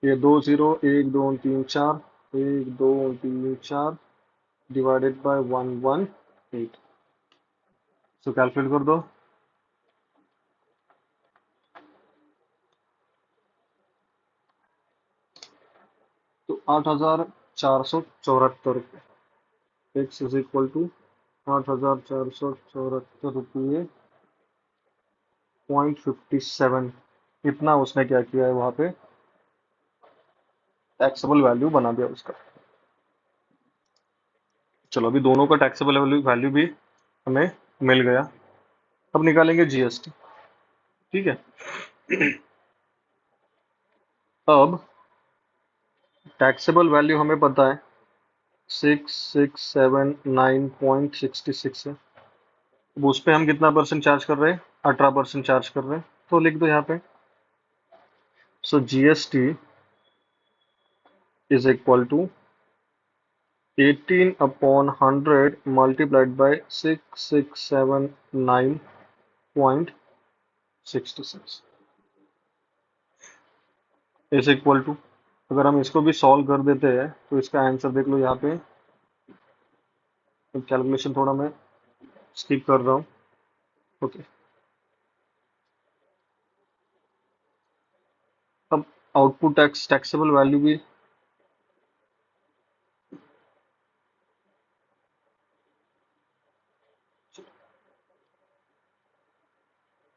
ये 20 1 2 3 4 1 2 3 4 डिवाइडेड बाय 118। सो कैलकुलेट कर दो। तो 8,474 रुपये। x इज इक्वल टू 8,474 रुपये 0.57। इतना उसने क्या किया है वहां पे, टैक्सेबल वैल्यू बना दिया उसका। चलो, अभी दोनों का टैक्सेबल वैल्यू वैल्यू भी हमें मिल गया। अब निकालेंगे जीएसटी। ठीक है, अब टैक्सेबल वैल्यू हमें पता है 6679.66 है। अब उस पे हम कितना परसेंट चार्ज कर रहे हैं, 18% चार्ज कर रहे हैं। तो लिख दो यहाँ पे, so GST is equal to 18 upon 100 multiplied by 6679.66 is equal to, अगर हम इसको भी सॉल्व कर देते हैं तो इसका आंसर देख लो यहाँ पे। कैलकुलेशन थोड़ा मैं स्किप कर रहा हूँ। ओके, अब आउटपुट टैक्स टैक्सेबल वैल्यू भी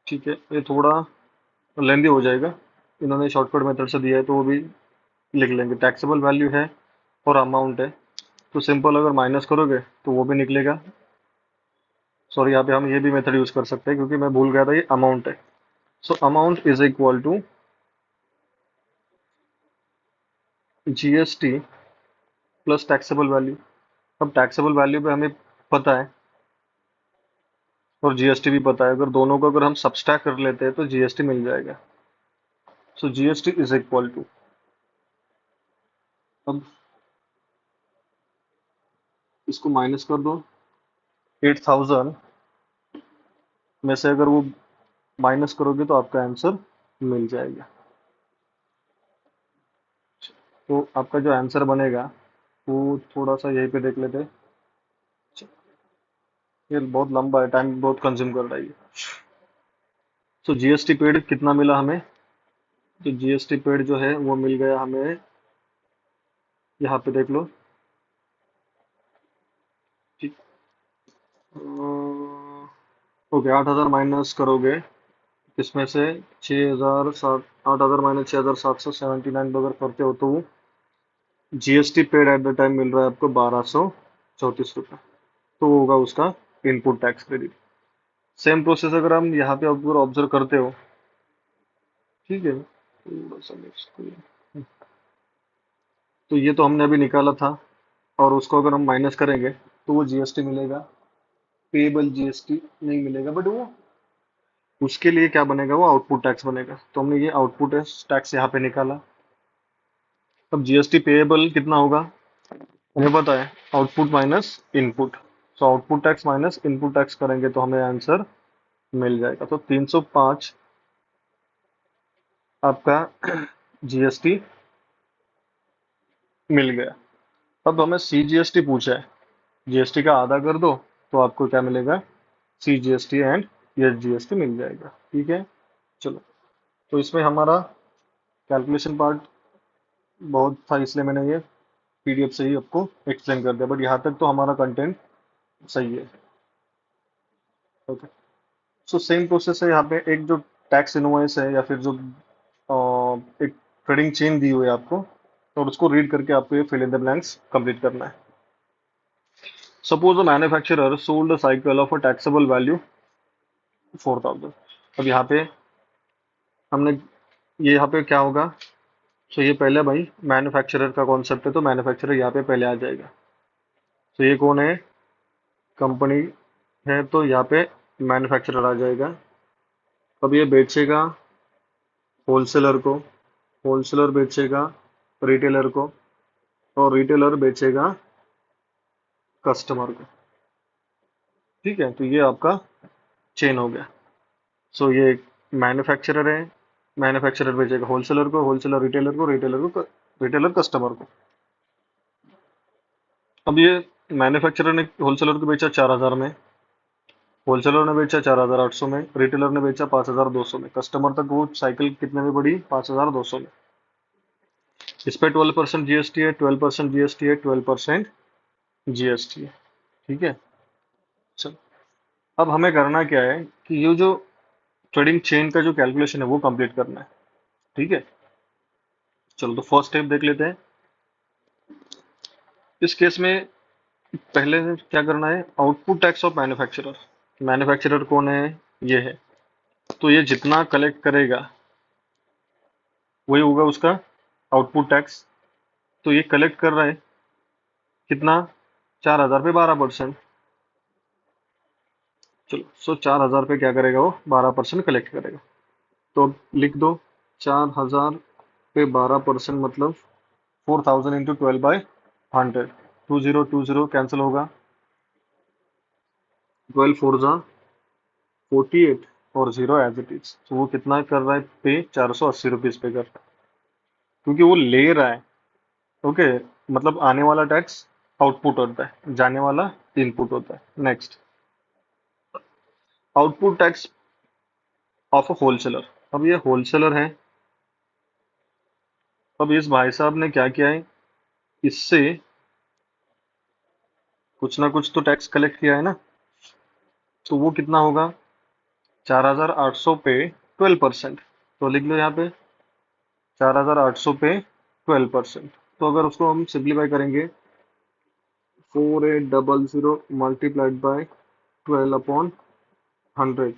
ठीक है, ये थोड़ा लेंदी हो जाएगा। इन्होंने शॉर्टकट मेथड से दिया है तो वो भी लिख लेंगे। टैक्सेबल वैल्यू है और अमाउंट है, तो सिंपल अगर माइनस करोगे तो वो भी निकलेगा। सॉरी, यहाँ पे हम ये भी मेथड यूज कर सकते हैं क्योंकि मैं भूल गया था, ये अमाउंट है। So amount is equal to GST plus taxable value. अब टैक्सेबल वैल्यू पे हमें पता है और जीएसटी भी पता है, अगर दोनों को अगर हम सब्सट्रैक्ट कर लेते हैं तो जीएसटी मिल जाएगा। So GST is equal to, अब इसको माइनस कर दो। 8,000 में से अगर वो माइनस करोगे तो आपका आंसर मिल जाएगा। तो आपका जो आंसर बनेगा वो थोड़ा सा यहीं पे देख लेते हैं। ये बहुत लंबा है, टाइम बहुत कंज्यूम कर रहा है ये। तो जीएसटी पेड कितना मिला हमें, तो जीएसटी पेड जो है वो मिल गया हमें, यहाँ पे देख लो। ठीक, ओके, 8,000 माइनस करोगे इसमें से 6,007, 8,000 माइनस 6,779 अगर करते हो तो GST paid at the time मिल रहा है आपको 1,234 रुपये। तो वो होगा उसका input tax credit. Same process अगर हम यहाँ पे ऑब्जर्व करते हो, ठीक है, थोड़ा सा next करिए। तो ये तो हमने अभी निकाला था, और उसको अगर हम माइनस करेंगे तो वो जीएसटी मिलेगा, पेएबल जीएसटी नहीं मिलेगा, बट वो उसके लिए क्या बनेगा, वो आउटपुट टैक्स बनेगा। तो हमने ये आउटपुट टैक्स यहाँ पे निकाला। अब जीएसटी पेएबल कितना होगा, हमें पता है, output minus input. So output tax minus input tax करेंगे तो हमें आंसर मिल जाएगा। तो 305 आपका जीएसटी मिल गया। अब हमें सीजीएसटी पूछा है, जीएसटी का आधा कर दो तो आपको क्या मिलेगा, सीजीएसटी एंड एस जीएसटी मिल जाएगा। ठीक है, चलो। तो इसमें हमारा कैलकुलेशन पार्ट बहुत था, इसलिए मैंने ये पीडीएफ से ही आपको एक्सप्लेन कर दिया, बट यहाँ तक तो हमारा कंटेंट सही है। ओके, सो सेम प्रोसेस है यहाँ पे। एक जो टैक्स इनवॉइस है या फिर जो एक ट्रेडिंग चेन दी हुई है आपको, और उसको रीड करके आपको ये fill in the blanks complete करना है। Suppose the manufacturer sold a cycle of a taxable value 4000। अब यहाँ पे हमने, ये यहाँ पे क्या होगा, सो ये पहले भाई मैन्युफैक्चरर का कॉन्सेप्ट है, तो मैन्युफैक्चरर यहाँ पे पहले आ जाएगा। तो ये कौन है, कंपनी है, तो यहाँ पे मैन्युफैक्चरर आ जाएगा। अब ये बेचेगा होलसेलर को, होलसेलर बेचेगा रिटेलर को, और रिटेलर बेचेगा कस्टमर को। ठीक है, तो ये आपका चेन हो गया। सो ये मैन्युफैक्चरर है, मैन्युफैक्चरर बेचेगा होलसेलर को, होलसेलर रिटेलर को, रिटेलर कस्टमर को। अब ये मैन्युफैक्चरर ने होलसेलर को बेचा 4000 में, होलसेलर ने बेचा 4800 में, रिटेलर ने बेचा 5200 में, कस्टमर तक वो साइकिल कितने में बढ़ी, 5200 में। इस पे 12% जीएसटी है, 12% जीएसटी है, 12% जीएसटी है। ठीक है, चलो। अब हमें करना क्या है कि ये जो ट्रेडिंग चेन का जो कैलकुलेशन है वो कंप्लीट करना है। ठीक है, चलो, तो फर्स्ट स्टेप देख लेते हैं। इस केस में पहले क्या करना है, output tax of manufacturer. Manufacturer कौन है, ये है। तो ये जितना कलेक्ट करेगा वही होगा उसका आउटपुट टैक्स। तो ये कलेक्ट कर रहा है कितना, 4000 पे 12%। चलो, सो 4000 पे क्या करेगा, वो 12% कलेक्ट करेगा। तो अब लिख दो, 4000 पे 12% मतलब 4000 इंटू 12/100। 2020 कैंसिल होगा, 12 4 48, और जीरो एज इट इज। तो वो कितना कर रहा है पे, 480 रुपीज पे कर रहा है, क्योंकि वो ले रहा है। ओके, मतलब आने वाला टैक्स आउटपुट होता है, जाने वाला इनपुट होता है। Next, output tax of a wholesaler. अब ये होलसेलर है। अब इस भाई साहब ने क्या किया है, इससे कुछ ना कुछ तो टैक्स कलेक्ट किया है ना। तो वो कितना होगा, 4800 पे 12%। तो लिख लो यहाँ पे 4800 पे 12%। तो अगर उसको हम सिंप्लीफाई करेंगे, 4800 मल्टीप्लाइड बाय 12/100,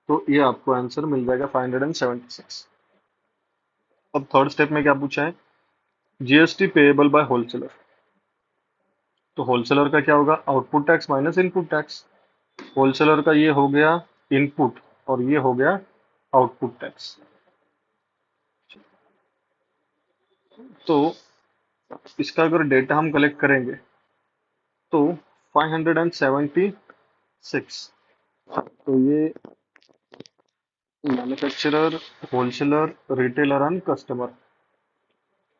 तो ये आपको आंसर मिल जाएगा 576। अब थर्ड स्टेप में क्या पूछा है, जीएसटी पेएबल बाय होलसेलर। तो होलसेलर का क्या होगा, output tax minus input tax. Wholesaler का ये हो गया इनपुट, और ये हो गया आउटपुट टैक्स। तो इसका अगर डेटा हम कलेक्ट करेंगे तो 576। तो ये manufacturer, wholesaler, retailer and customer.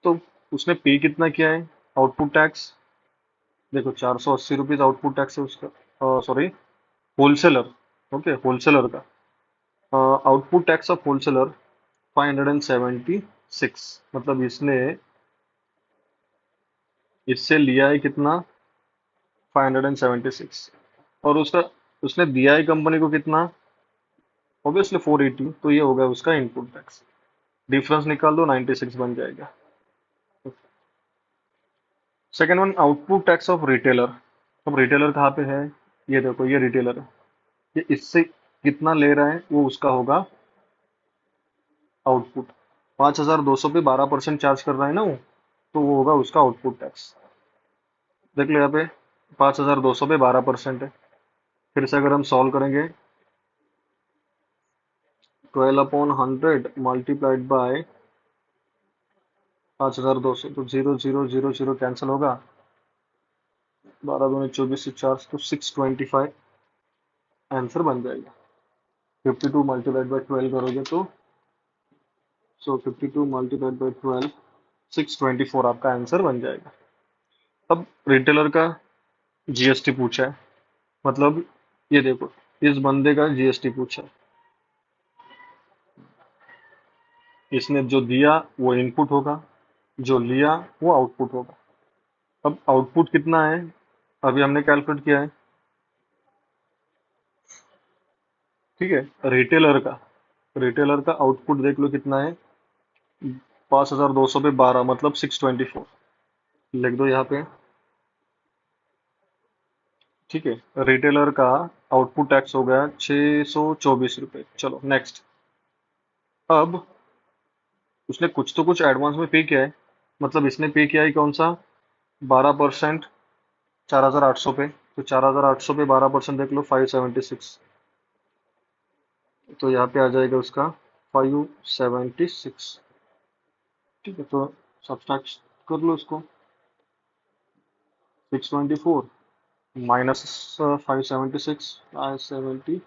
तो उसने पे कितना किया है, आउटपुट टैक्स। देखो, 480 रुपीज आउटपुट टैक्स है उसका, सॉरी, होलसेलर। ओके, होलसेलर का आउटपुट टैक्स ऑफ होलसेलर 576। मतलब इसने इससे लिया है कितना, 576। और उसका, उसने दिया है कंपनी को कितना, ऑब्वियसली 480। तो ये होगा उसका इनपुट टैक्स। डिफरेंस निकाल दो, 96 बन जाएगा। Second one, output tax of retailer. अब रिटेलर कहाँ पे है? ये देखो, ये रिटेलर है। ये इससे कितना ले रहा है वो उसका होगा आउटपुट। 5,200 पे 12% चार्ज कर रहा है ना वो, तो वो होगा उसका आउटपुट टैक्स। देख लो यहाँ पे 5,200 पे 12% है। फिर से अगर हम सॉल्व करेंगे, 12/100 मल्टीप्लाइड बाय 5,200, तो 0,000 कैंसिल होगा। 12 दूनी 24 से 4 तो 625 आंसर बन जाएगा। 52 मल्टीप्लाइड बाय 12 करोगे तो 52 मल्टीप्लाइड बाय 12, 624 आपका आंसर बन जाएगा। अब रिटेलर का जीएसटी पूछा है, मतलब ये देखो, इस बंदे का जीएसटी पूछा है। इसने जो दिया वो इनपुट होगा, जो लिया वो आउटपुट होगा। अब आउटपुट कितना है अभी हमने कैलकुलेट किया है, ठीक है। रिटेलर का आउटपुट देख लो कितना है, 5,200 पे 12 मतलब 624, लिख दो यहाँ पे, ठीक है। रिटेलर का आउटपुट टैक्स हो गया 624 रुपये। चलो नेक्स्ट। अब उसने कुछ तो कुछ एडवांस में पे किया है, मतलब इसने पे किया है कौन सा, 12%, 4,800 पे। तो 4,800 पे 12% देख लो, 576। तो यहाँ पे आ जाएगा उसका 576, ठीक है। तो सब्सट्रैक्ट कर लो उसको, 624 माइनस 576, 576,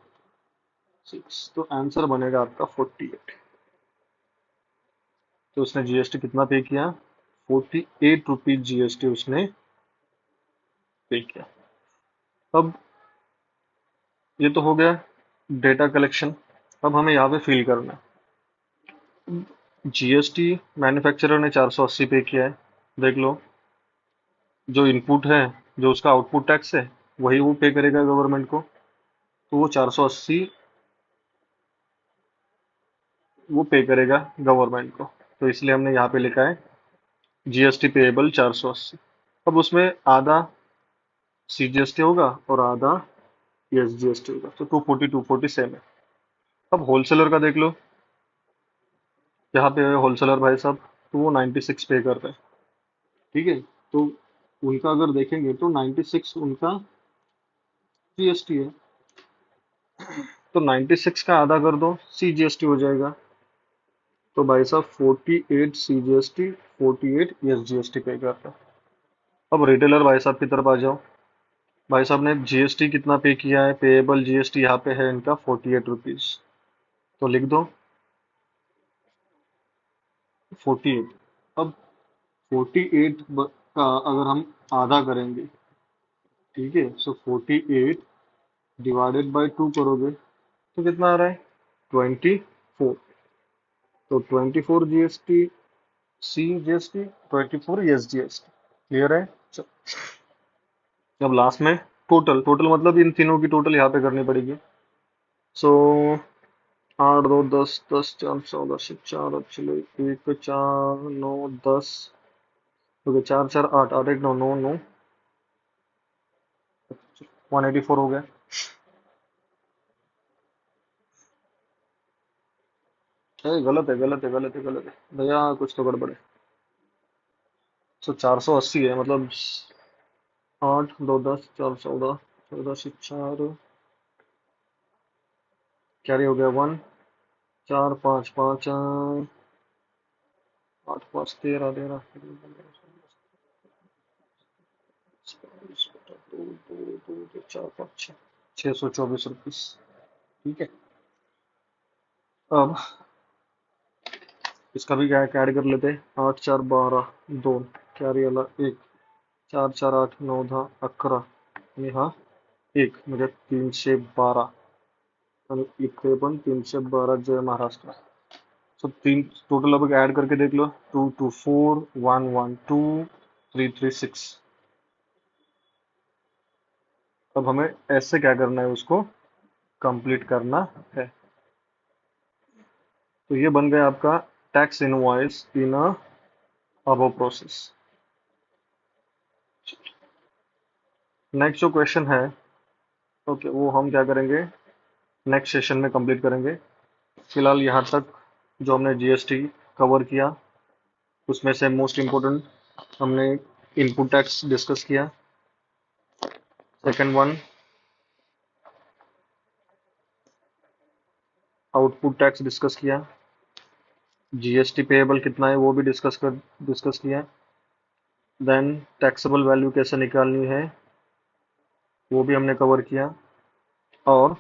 तो आंसर बनेगा आपका 48। तो उसने जीएसटी कितना पे किया, 48 रुपीज जीएसटी उसने पे किया। अब ये तो हो गया डेटा कलेक्शन। अब हमें यहाँ पे फिल करना है। जीएसटी मैन्युफैक्चरर ने 480 पे किया है, देख लो। जो इनपुट है, जो उसका आउटपुट टैक्स है, वही वो पे करेगा गवर्नमेंट को, तो वो 480 वो पे करेगा गवर्नमेंट को। तो इसलिए हमने यहाँ पे लिखा है जीएसटी पेएबल 480। अब उसमें आधा सीजीएसटी होगा और आधा एसजीएसटी होगा, तो 240 सेम है। अब होलसेलर का देख लो, यहाँ पे होलसेलर भाई साहब, तो वो 96 पे कर रहे हैं, ठीक है। तो उनका अगर देखेंगे तो 96 उनका जीएसटी है, तो 96 का आधा कर दो, सीजीएसटी हो जाएगा। तो भाई साहब 48 सीजीएसटी, 48 एसजीएसटी पे कर रहे हैं। अब रिटेलर भाई साहब की तरफ आ जाओ। भाई साहब ने जीएसटी कितना पे किया है, पेएबल जीएसटी यहाँ पे है इनका 48 रुपीज, तो लिख दो 48। अब 48 का अगर हम आधा करेंगे, ठीक है, सो 48 डिवाइडेड बाय 2 करोगे तो कितना आ रहा है, 24। तो 24 GST, C GST, 24 S GST, clear है। अब लास्ट में टोटल, टोटल मतलब इन तीनों की टोटल यहाँ पे करनी पड़ेगी। सो 8 2 10, 10 4 14 चार, एक 4 9 10, ओके, 4 4 8, 8 1 9 9 9, 184 हो गया। गलत है, गलत है, गलत है, गलत है भैया, कुछ तो गड़बड़ है। 480 है, मतलब 8 2 10 4 14, 14 से 4 कैरी हो गया 1, 4 5 5, 8 5 13 13, 4 5 6, 624 रुपीज, ठीक है। अब इसका भी क्या ऐड कर लेते हैं, 8 4 12 2, कैरी वाला 1, 4 4 8 9 10 11, यहाँ 1 मेरे 3 से 12, आणि इथे पण 312 जय महाराष्ट्र। सो तीन टोटल अब ऐड करके देख लो, 2 2 4 1 1 2 3 3 6। अब हमें ऐसे क्या करना है, उसको कंप्लीट करना है। तो ये बन गया आपका टैक्स इनवॉइस इन अ अबव प्रोसेस। नेक्स्ट जो क्वेश्चन है, ओके, वो हम क्या करेंगे, नेक्स्ट सेशन में कंप्लीट करेंगे। फिलहाल यहाँ तक जो हमने जीएसटी कवर किया, उसमें से मोस्ट इम्पोर्टेंट हमने इनपुट टैक्स डिस्कस किया। Second one, output tax discuss किया। जीएसटी पेएबल कितना है वो भी डिस्कस किया। देन टैक्सेबल वैल्यू कैसे निकालनी है वो भी हमने कवर किया। और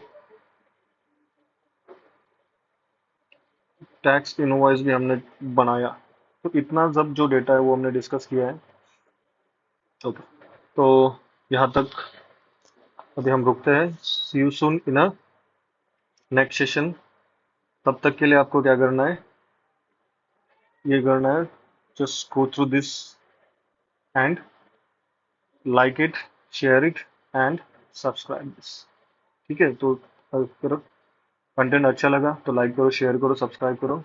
टैक्स इनवॉइस भी हमने बनाया। तो इतना सब जो डेटा है वो हमने डिस्कस किया है। ओके, तो यहाँ तक अभी हम रुकते हैं। See you soon in a next session. तब तक के लिए आपको क्या करना है, ये करना है, just go through this and like it, share it and subscribe this. ठीक है, तो अगर कंटेंट अच्छा लगा तो लाइक करो, शेयर करो, सब्सक्राइब करो।